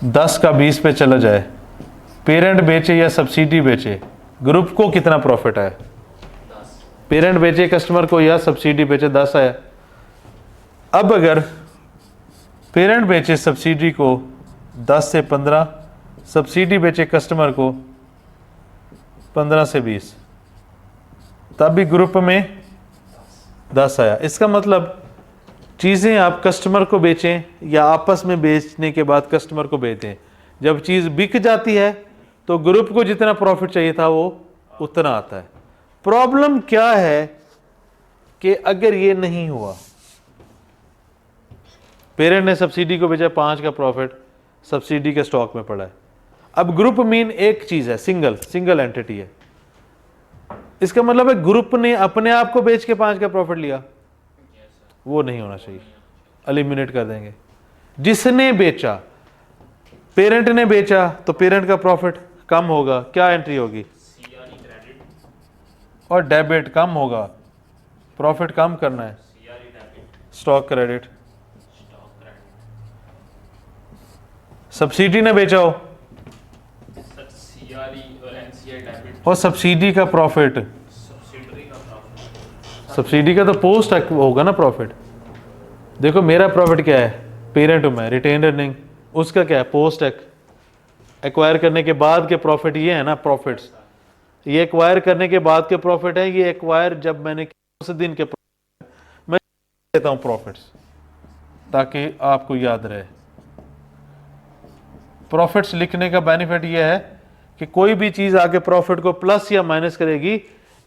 S1: 10 का 20 पे चला जाए, पेरेंट बेचे या सब्सिडी बेचे, ग्रुप को कितना प्रॉफिट आया?
S2: 10।
S1: पेरेंट बेचे कस्टमर को या सब्सिडी बेचे, 10 आया। अब अगर पेरेंट बेचे सब्सिडी को 10 से 15, सब्सिडी बेचे कस्टमर को 15 से 20, तब भी ग्रुप में 10 आया। इसका मतलब चीज़ें आप कस्टमर को बेचें या आपस में बेचने के बाद कस्टमर को बेचें, जब चीज़ बिक जाती है तो ग्रुप को जितना प्रॉफिट चाहिए था वो उतना आता है। प्रॉब्लम क्या है कि अगर ये नहीं हुआ, पेरेंट ने सब्सिडी को बेचा, 5 का प्रॉफिट सब्सिडी के स्टॉक में पड़ा है। अब ग्रुप मीन एक चीज है, सिंगल एंटिटी है। इसका मतलब है ग्रुप ने अपने आप को बेच के 5 का प्रॉफिट लिया, वो नहीं होना चाहिए, एलिमिनेट कर देंगे। जिसने बेचा, पेरेंट ने बेचा, तो पेरेंट का प्रॉफिट कम होगा, क्या एंट्री होगी?
S2: सीआरई क्रेडिट
S1: और डेबिट कम होगा, प्रॉफिट कम करना है,
S2: CRE debit
S1: stock credit.
S2: Stock credit.
S1: Subsidy ने बेचा हो
S2: सर सीआरई और एनसीआई डेबिट
S1: और सब्सिडी का प्रॉफिट,
S2: सब्सिडरी का प्रॉफिट।
S1: सब्सिडी का तो पोस्ट होगा ना प्रॉफिट। देखो मेरा प्रॉफिट क्या है, पेरेंट हूं मैं, रिटेन अर्निंग, उसका क्या है? पोस्ट एक्वायर करने के बाद के प्रॉफिट ये है ना, प्रॉफिट्स। ये एक्वायर करने के बाद के प्रॉफिट है, ये एक्वायर जब मैंने उस दिन के मैं देता हूं प्रॉफिट्स, ताकि आपको याद रहे। प्रॉफिट्स लिखने का बेनिफिट ये है कि कोई भी चीज आगे प्रॉफिट को प्लस या माइनस करेगी,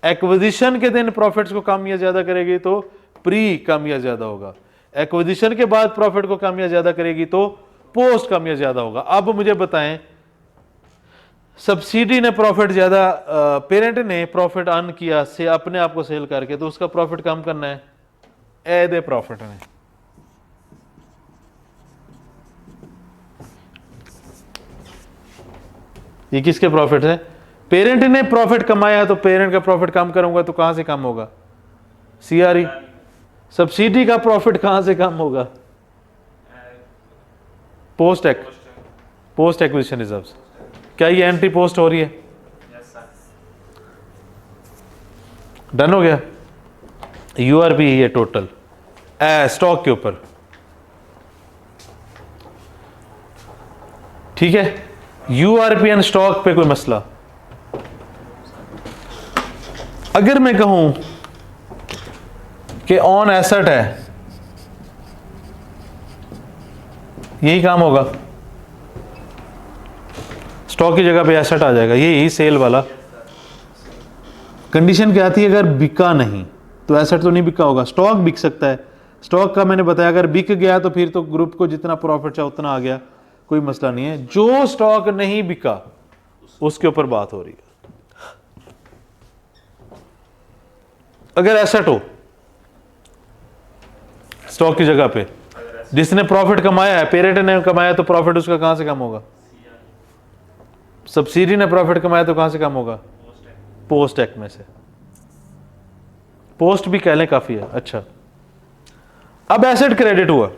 S1: एक्विजिशन के दिन प्रॉफिट्स को कम या ज्यादा करेगी तो प्री कम या ज्यादा होगा, एक्विजिशन के बाद प्रॉफिट को कम या ज्यादा करेगी तो पोस्ट कम या ज्यादा होगा। अब मुझे बताएं, सब्सिडी ने प्रॉफिट ज्यादा, पेरेंट ने प्रॉफिट अर्न किया से अपने आप को सेल करके, तो उसका प्रॉफिट कम करना है, ए दे प्रॉफिट ने। ये किसके प्रॉफिट है? पेरेंट ने प्रॉफिट कमाया तो पेरेंट का प्रॉफिट कम करूंगा तो कहां से कम होगा? सीआरई। सब्सिडी का प्रॉफिट कहां से कम होगा? Post acquisition reserves. क्या ये एंट्री पोस्ट हो रही है? डन हो गया। यूआरपी है टोटल स्टॉक के ऊपर, ठीक है। यूआरपी एंड स्टॉक पे कोई मसला? अगर मैं कहूं कि ऑन एसेट है, यही काम होगा, स्टॉक की जगह पे एसेट आ जाएगा, यही सेल वाला। कंडीशन क्या आती है? अगर बिका नहीं तो एसेट तो नहीं बिका होगा, स्टॉक बिक सकता है। स्टॉक का मैंने बताया अगर बिक गया तो फिर तो ग्रुप को जितना प्रॉफिट चाहे उतना आ गया, कोई मसला नहीं है। जो स्टॉक नहीं बिका उसके ऊपर बात हो रही है। अगर एसेट हो स्टॉक की जगह पे, जिसने प्रॉफिट कमाया है, पेरेंट ने कमाया तो प्रॉफिट उसका कहां से कम होगा? सब्सिडी ने प्रॉफिट कमाया तो कहां से कम होगा? पोस्ट एक्ट में से। पोस्ट भी कह लें काफी है। अच्छा, अब एसेट क्रेडिट हुआ,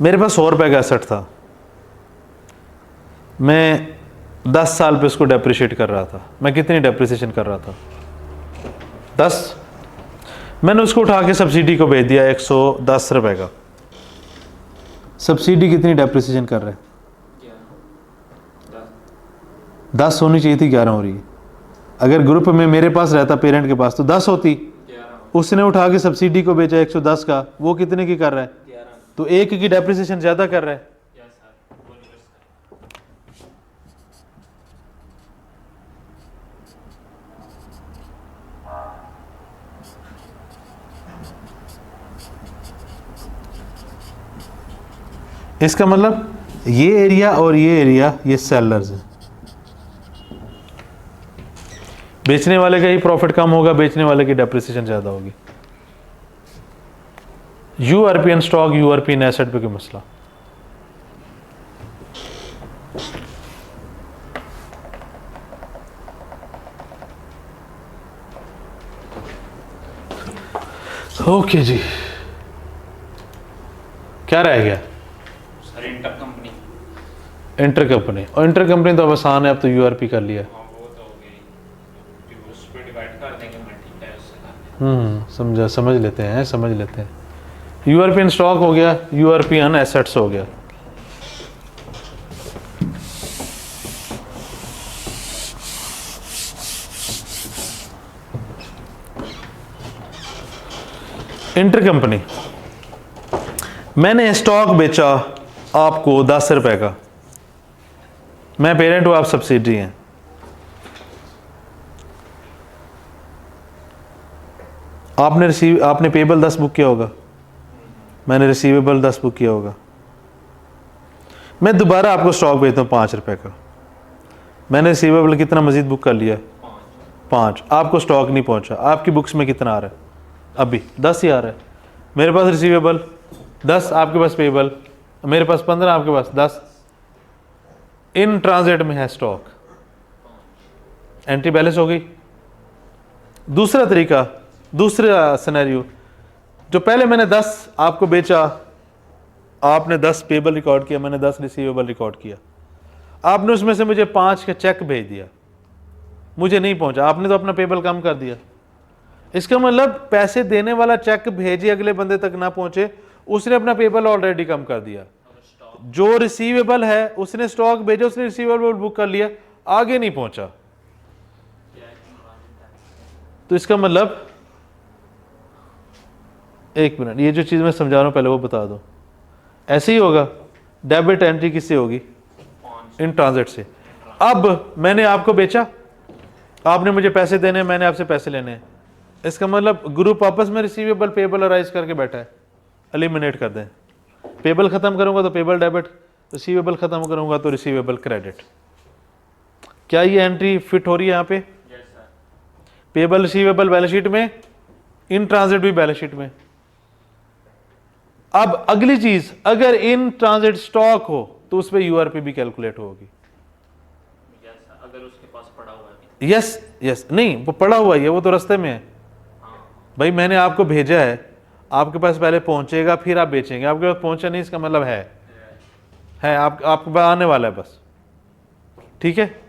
S1: मेरे पास 100 रुपए का एसेट था, मैं 10 साल पे उसको डेप्रिशिएट कर रहा था। मैं कितनी डेप्रिसिएशन कर रहा था? 10। मैंने उसको उठा के सब्सिडी को भेज दिया 110 रुपए का। सब्सिडी कितनी डेप्रिसिएशन कर रहे हैं? 10 होनी चाहिए थी, 11 हो रही है। अगर ग्रुप में मेरे पास रहता पेरेंट के पास तो 10 होती। उसने उठा के सब्सिडी को बेचा 110 का, वो कितने की कर रहा है? तो एक की डेप्रिसिएशन ज्यादा कर रहा है। इसका मतलब ये एरिया और ये एरिया ये सेलर्स है। बेचने वाले का ही प्रॉफिट कम होगा, बेचने वाले की डेप्रिसिएशन ज्यादा होगी। URP and stock, URP and asset पे कोई मसला? ओके जी, क्या रह गया?
S2: Sir inter company.
S1: Inter company, और इंटर कंपनी तो अब आसान है, अब तो यूआरपी कर लिया।
S2: हाँ वो तो हो गई, उस पे डिवाइड कर देंगे, मैं ठीक है उससे।
S1: समझा, समझ लेते हैं। यूआरपी स्टॉक हो गया, यूआरपी एसेट्स हो गया। इंटर कंपनी, मैंने स्टॉक बेचा आपको 10 रुपए का, मैं पेरेंट हूं, आप सब्सिडी हैं। आपने पेबल 10 बुक किया होगा, मैंने रिसीवेबल 10 बुक किया होगा। मैं दोबारा आपको स्टॉक बेचता हूँ 5 रुपए का, मैंने रिसीवेबल कितना मजीद बुक कर लिया? 5। आपको स्टॉक नहीं पहुंचा, आपकी बुक्स में कितना आ रहा है? अभी 10 ही आ रहा है। मेरे पास रिसीवेबल 10, आपके पास पेबल, मेरे पास 15, आपके पास 10। इन ट्रांजिट में है स्टॉक, एंट्री बैलेंस हो गई। दूसरा तरीका, दूसरा सिनेरियो, जो पहले मैंने 10 आपको बेचा, आपने 10 पेबल रिकॉर्ड किया, मैंने 10 रिसीवेबल रिकॉर्ड किया, आपने उसमें से मुझे 5 का चेक भेज दिया, मुझे नहीं पहुंचा, आपने तो अपना पेबल कम कर दिया। इसका मतलब पैसे देने वाला चेक भेजे अगले बंदे तक ना पहुंचे, उसने अपना पेबल ऑलरेडी कम कर दिया। जो रिसीवेबल है उसने स्टॉक भेजा, उसने रिसीवेबल बुक कर लिया, आगे नहीं पहुंचा। तो इसका मतलब, एक मिनट, ये जो चीज मैं समझा रहा हूं पहले वो बता दो। ऐसे ही होगा, डेबिट एंट्री किससे होगी? इन ट्रांजिट से। अब मैंने आपको बेचा, आपने मुझे पैसे देने, मैंने आपसे पैसे लेने हैं। इसका मतलब ग्रुप आपस में रिसीवेबल पेबल अराइज करके बैठा है, एलिमिनेट कर दें। पेबल खत्म करूंगा तो पेबल डेबिट, रिसीवेबल खत्म करूंगा तो रिसीवेबल क्रेडिट। क्या ये एंट्री फिट हो रही है यहाँ पे? पेबल रिसीवेबल बैलेंस शीट में, इन ट्रांजिट भी बैलेंस शीट में। अब अगली चीज, अगर इन ट्रांजिट स्टॉक हो तो उस पर यूआरपी भी कैलकुलेट होगी।
S2: अगर उसके पास पड़ा हुआ है।
S1: यस यस, नहीं वो पड़ा हुआ ही है, वो तो रास्ते में है भाई, मैंने आपको भेजा है, आपके पास पहले पहुंचेगा फिर आप बेचेंगे, आपके पास पहुंचा नहीं इसका मतलब है आपके पास आने वाला है बस, ठीक है।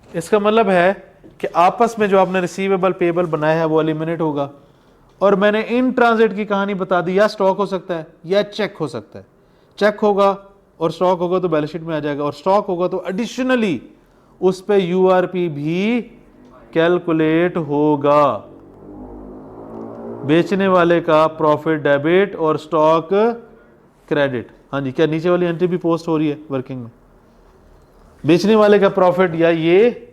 S1: इसका मतलब है कि आपस में जो आपने रिसीवेबल पेबल बनाया है वो एलिमिनेट होगा, और मैंने इन ट्रांजिट की कहानी बता दी, या स्टॉक हो सकता है या चेक हो सकता है। चेक होगा और स्टॉक होगा तो बैलेंस शीट में आ जाएगा, और स्टॉक होगा तो एडिशनली उस पे यूआरपी भी कैलकुलेट होगा। बेचने वाले का प्रॉफिट डेबिट और स्टॉक क्रेडिट। हाँ जी, क्या नीचे वाली एंट्री भी पोस्ट हो रही है वर्किंग में? बेचने वाले का प्रॉफिट या ये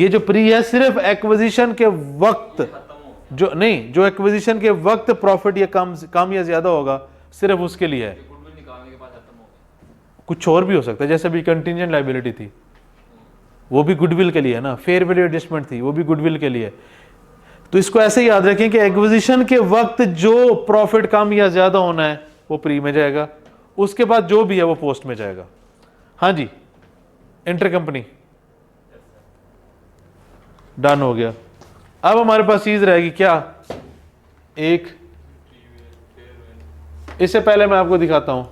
S1: जो प्री है सिर्फ एक्विजिशन के वक्त, जो नहीं, जो एक्विजिशन के वक्त प्रॉफिट या कम या ज्यादा होगा सिर्फ उसके लिए है।
S2: गुडविल निकालने के बाद खत्म हो गया।
S1: कुछ और भी हो सकता है, जैसे भी कंटीजेंट लायबिलिटी थी वो भी गुडविल के लिए है ना, फेयर वैल्यू एडजस्टमेंट थी वो भी गुडविल के लिए। तो इसको ऐसे याद रखें कि एक्विजिशन के वक्त जो प्रॉफिट कम या ज्यादा होना है वो प्री में जाएगा, उसके बाद जो भी है वो पोस्ट में जाएगा। हाँ जी, इंटरकंपनी डन हो गया। अब हमारे पास चीज रहेगी क्या, एक, इससे पहले मैं आपको दिखाता हूं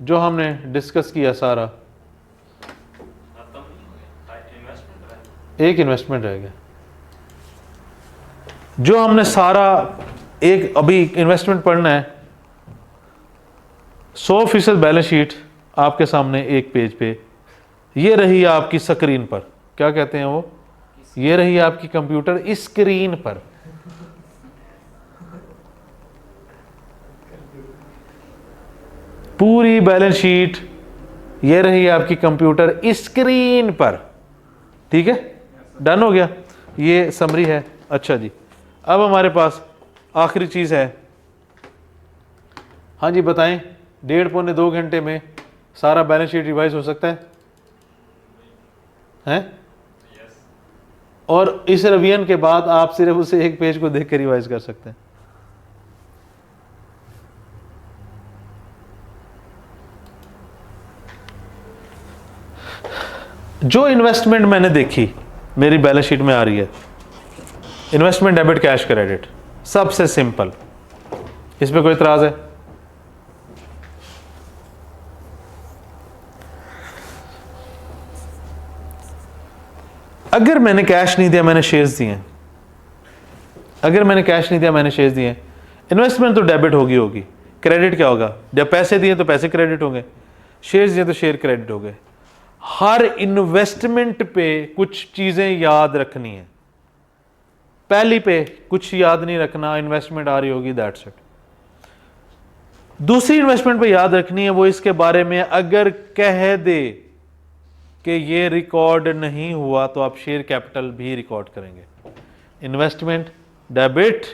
S1: जो हमने डिस्कस किया सारा, एक इन्वेस्टमेंट रह गया। जो हमने सारा एक अभी इन्वेस्टमेंट पढ़ना है, 100% बैलेंस शीट आपके सामने एक पेज पे, ये रही आपकी स्क्रीन पर, क्या कहते हैं वो, ये रही आपकी कंप्यूटर स्क्रीन पर। पूरी बैलेंस शीट ये रही आपकी कंप्यूटर स्क्रीन पर, ठीक है, डन हो गया, ये समरी है। अच्छा जी, अब हमारे पास आखिरी चीज है। हाँ जी बताएं, 1.5-2 घंटे में सारा बैलेंस शीट रिवाइज हो सकता है हैं? और इस रिवीजन के बाद आप सिर्फ उसे एक पेज को देख कर रिवाइज कर सकते हैं। जो इन्वेस्टमेंट मैंने देखी मेरी बैलेंस शीट में आ रही है, इन्वेस्टमेंट डेबिट कैश क्रेडिट, सबसे सिंपल, इस पे कोई इतराज है? अगर मैंने कैश नहीं दिया, मैंने शेयर्स दिए, अगर मैंने कैश नहीं दिया मैंने शेयर्स दिए, इन्वेस्टमेंट तो डेबिट होगी, क्रेडिट क्या होगा, जब पैसे दिए तो पैसे क्रेडिट होंगे, शेयर्स दिए तो शेयर क्रेडिट हो गए। हर इन्वेस्टमेंट पे कुछ चीजें याद रखनी है। पहली पे कुछ याद नहीं रखना, इन्वेस्टमेंट आ रही होगी, दैट्स इट। दूसरी इन्वेस्टमेंट पे याद रखनी है, वो इसके बारे में अगर कह दे कि ये रिकॉर्ड नहीं हुआ तो आप शेयर कैपिटल भी रिकॉर्ड करेंगे। Investment debit,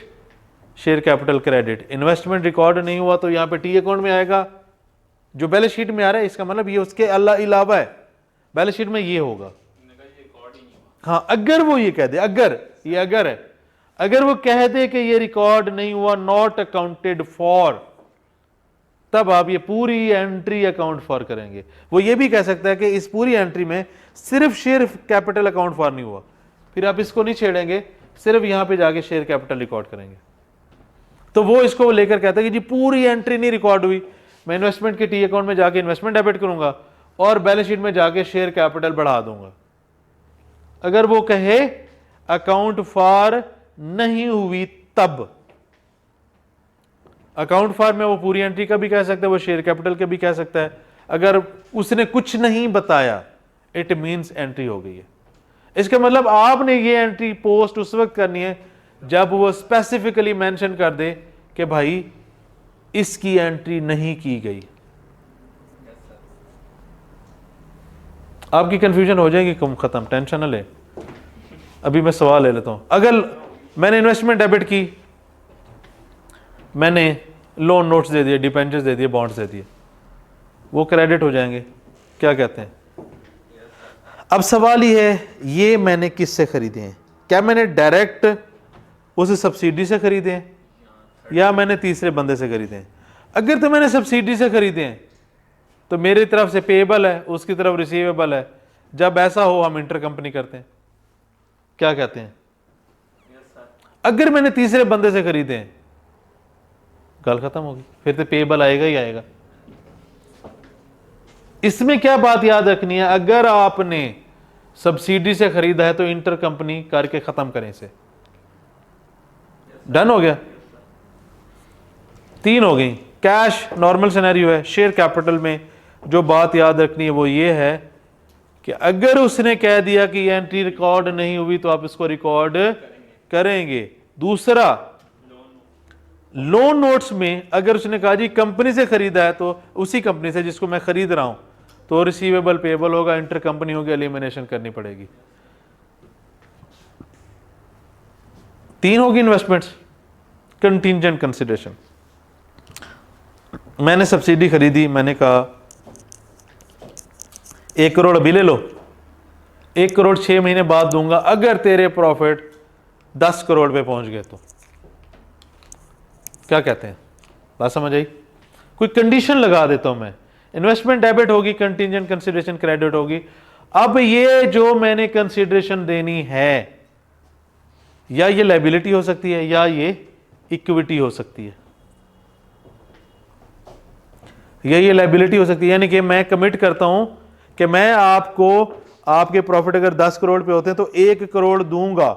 S1: share capital credit. Investment record नहीं हुआ तो यहां पे टी अकाउंट में आएगा, जो बैलेंस शीट में आ रहा है इसका मतलब ये उसके अलावा है, बैलेंस शीट में ये होगा। हाँ, अगर वो ये कह दे, अगर ये अगर है, अगर वो कह दे कि ये रिकॉर्ड नहीं हुआ, नॉट अकाउंटेड फॉर, तब आप ये पूरी एंट्री अकाउंट फॉर करेंगे। वो ये भी कह सकता है कि इस पूरी एंट्री में सिर्फ शेयर कैपिटल अकाउंट फॉर नहीं हुआ, फिर आप इसको नहीं छेड़ेंगे, सिर्फ यहां पे जाके शेयर कैपिटल रिकॉर्ड करेंगे। तो वो इसको लेकर कहता है कि जी पूरी एंट्री नहीं रिकॉर्ड हुई, मैं इन्वेस्टमेंट के टी अकाउंट में जाके इन्वेस्टमेंट डेबिट करूंगा और बैलेंस शीट में जाके शेयर कैपिटल बढ़ा दूंगा। अगर वो कहे अकाउंट फॉर नहीं हुई, तब अकाउंट फॉर में वो पूरी एंट्री का भी कह सकता है, वो शेयर कैपिटल का भी कह सकता है। अगर उसने कुछ नहीं बताया, इट मींस एंट्री हो गई है। इसका मतलब आपने ये एंट्री पोस्ट उस वक्त करनी है जब वो स्पेसिफिकली मेंशन कर दे कि भाई इसकी एंट्री नहीं की गई। आपकी कंफ्यूजन हो जाएगी खत्म, टेंशन न ले। अभी मैं सवाल ले लेता हूं, अगर मैंने इन्वेस्टमेंट डेबिट की, मैंने लोन नोट्स दे दिए, डिबेंचर्स दे दिए, बॉन्ड्स दे दिए, वो क्रेडिट हो जाएंगे, क्या कहते हैं? अब सवाल ये है, ये मैंने किससे खरीदे हैं? क्या मैंने डायरेक्ट उस सब्सिडी से खरीदे हैं या मैंने तीसरे बंदे से खरीदे हैं? अगर तो मैंने सब्सिडी से खरीदे हैं तो मेरी तरफ से पेएबल है, उसकी तरफ रिसीवेबल है। जब ऐसा हो हम इंटर कंपनी करते हैं, क्या कहते हैं? अगर मैंने तीसरे बंदे से खरीदे हैं, गल खत्म होगी, फिर तो पेएबल आएगा ही आएगा। इसमें क्या बात याद रखनी है, अगर आपने सब्सिडी से खरीदा है तो इंटर कंपनी करके खत्म करें इसे। डन हो गया? 3 हो गई। कैश नॉर्मल सिनेरियो है। शेयर कैपिटल में जो बात याद रखनी है वो ये है कि अगर उसने कह दिया कि ये एंट्री रिकॉर्ड नहीं हुई तो आप इसको रिकॉर्ड करेंगे। दूसरा, लोन नोट्स में अगर उसने कहा जी कंपनी से खरीदा है तो उसी कंपनी से जिसको मैं खरीद रहा हूं, तो रिसीवेबल पेएबल होगा, इंटर कंपनी होगी, एलिमिनेशन करनी पड़ेगी। 3 होगी इन्वेस्टमेंट्स। कंटिंजेंट कंसिडरेशन, मैंने सब्सिडी खरीदी, मैंने कहा 1 करोड़ अभी ले लो, 1 करोड़ 6 महीने बाद दूंगा, अगर तेरे प्रॉफिट 10 करोड़ पे पहुंच गए तो। क्या कहते हैं? बात समझ आई? कोई कंडीशन लगा देता हूं मैं। इन्वेस्टमेंट डेबिट होगी, कंटिंजेंट कंसिडरेशन क्रेडिट होगी। अब ये जो मैंने कंसिडरेशन देनी है, या ये लायबिलिटी हो सकती है या ये इक्विटी हो सकती है, या ये लायबिलिटी हो सकती है। यानी कि मैं कमिट करता हूं कि मैं आपको, आपके प्रॉफिट अगर 10 करोड़ पे होते हैं तो 1 करोड़ दूंगा।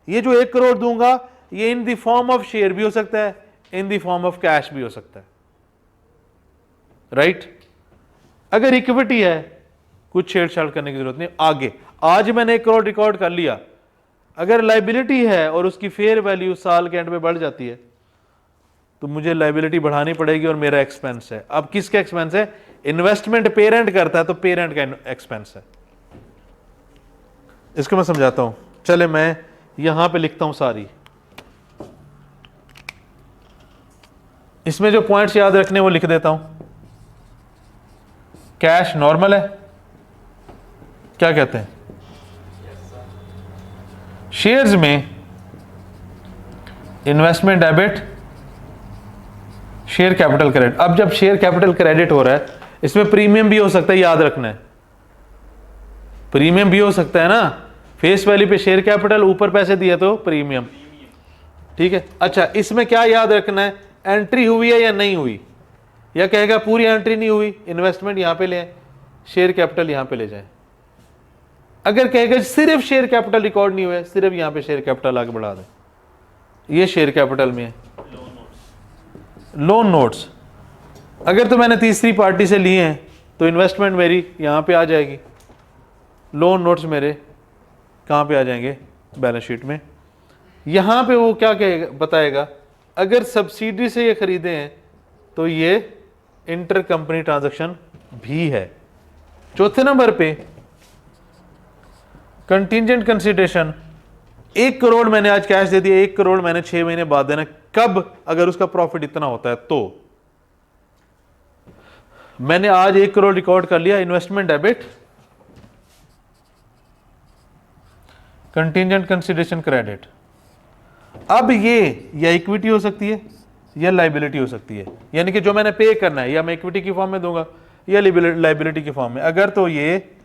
S1: ये जो 1 करोड़ दूंगा ये in the form of share भी हो सकता है, in the form of cash भी हो सकता है, राइट? अगर इक्विटी है कुछ छेड़छाड़ करने की जरूरत नहीं। आगे आज मैंने 1 करोड़ रिकॉर्ड कर लिया, अगर लायबिलिटी है और उसकी फेयर वैल्यू साल के एंड में बढ़ जाती है तो मुझे लायबिलिटी बढ़ानी पड़ेगी और मेरा एक्सपेंस है। अब किसका एक्सपेंस है? इन्वेस्टमेंट पेरेंट करता है तो पेरेंट का एक्सपेंस है। इसको मैं समझाता हूं। चले मैं यहां पे लिखता हूं सारी, इसमें जो पॉइंट्स याद रखने वो लिख देता हूं। कैश नॉर्मल है, क्या कहते हैं? शेयर्स में investment debit, share capital credit. अब जब शेयर कैपिटल क्रेडिट हो रहा है, इसमें प्रीमियम भी हो सकता है, याद रखना है। प्रीमियम भी हो सकता है ना, फेस वैल्यू पे शेयर कैपिटल, ऊपर पैसे दिए तो प्रीमियम, ठीक है। अच्छा, इसमें क्या याद रखना है? एंट्री हुई है या नहीं हुई, या कहेगा पूरी एंट्री नहीं हुई, इन्वेस्टमेंट यहां पे ले, शेयर कैपिटल यहां पे ले जाए। अगर कहेगा सिर्फ शेयर कैपिटल रिकॉर्ड नहीं हुए, सिर्फ यहां पे शेयर कैपिटल आगे बढ़ा दे, ये शेयर कैपिटल में है। लोन नोट्स अगर तो मैंने तीसरी पार्टी से लिए हैं तो इन्वेस्टमेंट मेरी यहां पे आ जाएगी, लोन नोट्स मेरे कहां पे आ जाएंगे? बैलेंस शीट में। यहां पे वो क्या कहेगा, बताएगा अगर सब्सिडी से ये खरीदे हैं तो ये इंटर कंपनी ट्रांजैक्शन भी है। चौथे नंबर पे कंटिंजेंट कंसिडरेशन, 1 करोड़ मैंने आज कैश दे दिया, 1 करोड़ मैंने 6 महीने बाद देना। कब? अगर उसका प्रॉफिट इतना होता है तो। मैंने आज 1 करोड़ रिकॉर्ड कर लिया, investment debit, contingent consideration credit. अब ये या इक्विटी हो सकती है या लायबिलिटी हो सकती है, यानी कि जो मैंने पे करना है या मैं इक्विटी की फॉर्म में दूंगा या लायबिलिटी की फॉर्म में। अगर तो ये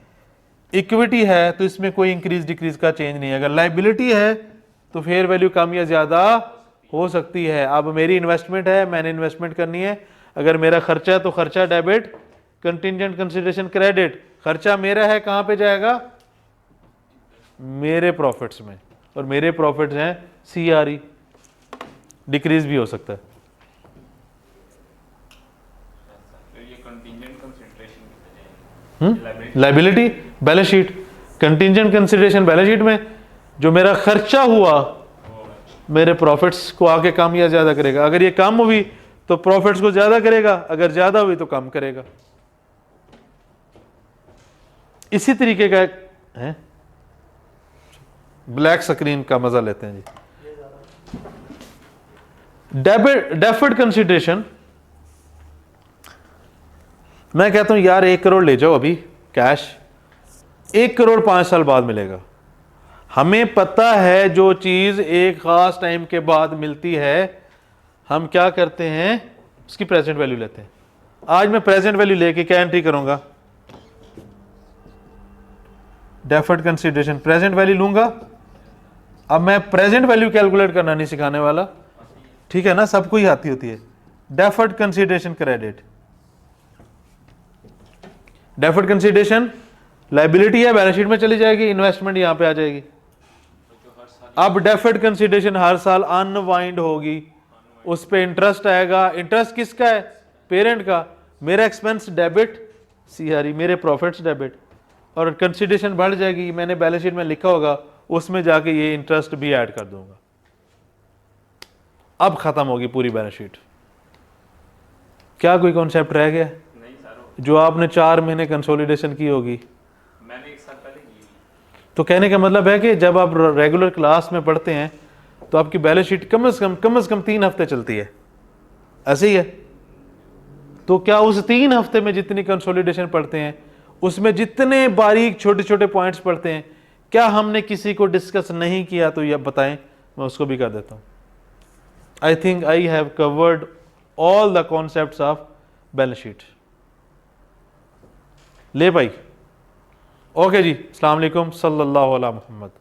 S1: इक्विटी है तो इसमें कोई इंक्रीज डिक्रीज का चेंज नहीं है। अगर लायबिलिटी है तो फेयर वैल्यू कम या ज्यादा हो सकती है। अब मेरी इन्वेस्टमेंट है, मैंने इन्वेस्टमेंट करनी है, अगर मेरा खर्चा है तो खर्चा डेबिट, कंटिंजेंट कंसिडरेशन क्रेडिट। खर्चा मेरा है, कहां पे जाएगा? मेरे प्रॉफिट्स में, और मेरे प्रॉफिट्स हैं CRE, डिक्रीज भी हो सकता है।
S2: तो ये contingent consideration
S1: liability balance sheet, contingent consideration balance sheet में। जो मेरा खर्चा हुआ मेरे प्रॉफिट्स को आके कम या ज्यादा करेगा। अगर ये कम हुई तो प्रॉफिट्स को ज्यादा करेगा, अगर ज्यादा हुई तो कम करेगा। इसी तरीके का है। ब्लैक स्क्रीन का मजा लेते हैं जी। डेफर्ड कंसिडरेशन, मैं कहता हूं यार 1 करोड़ ले जाओ अभी कैश, 1 करोड़ 5 साल बाद मिलेगा। हमें पता है जो चीज एक खास टाइम के बाद मिलती है, हम क्या करते हैं? उसकी प्रेजेंट वैल्यू लेते हैं। आज मैं प्रेजेंट वैल्यू लेके क्या एंट्री करूंगा, डेफर्ड कंसीडरेशन, प्रेजेंट वैल्यू लूंगा। अब मैं प्रेजेंट वैल्यू कैलकुलेट करना नहीं सिखाने वाला, ठीक है ना, सबको ही आती होती है। Deferred consideration credit, deferred consideration liability है, बैलेंस शीट में चली जाएगी, इन्वेस्टमेंट यहां पे आ जाएगी। अब डेफर्ड कंसीडरेशन हर साल अनवाइंड होगी, उस पे इंटरेस्ट आएगा। इंटरेस्ट किसका है, पेरेंट का। मेरा एक्सपेंस डेबिट, सीआरई, मेरे प्रॉफिट्स डेबिट, और कंसीडरेशन बढ़ जाएगी, मैंने बैलेंस शीट में लिखा होगा, उसमें जाके ये इंटरेस्ट भी ऐड कर दूंगा। अब खत्म होगी पूरी बैलेंस शीट। क्या कोई कॉन्सेप्ट रह गया
S2: नहीं सर,
S1: जो आपने 4 महीने कंसोलिडेशन की होगी?
S2: मैंने 1 साल पहले की हुई।
S1: तो कहने का मतलब है कि जब आप रेगुलर क्लास में पढ़ते हैं तो आपकी बैलेंस शीट कम से कम 3 हफ्ते चलती है, ऐसे ही है। तो क्या उस 3 हफ्ते में जितनी कंसोलिडेशन पढ़ते हैं, उसमें जितने बारीक छोटे छोटे पॉइंट्स पढ़ते हैं, क्या हमने किसी को डिस्कस नहीं किया? तो ये बताएं, मैं उसको भी कर देता हूं। I think I have covered all the concepts of balance sheet. ले भाई, ओके जी, अस्सलाम वालेकुम, सल्लल्लाहु अलैहि मोहम्मद।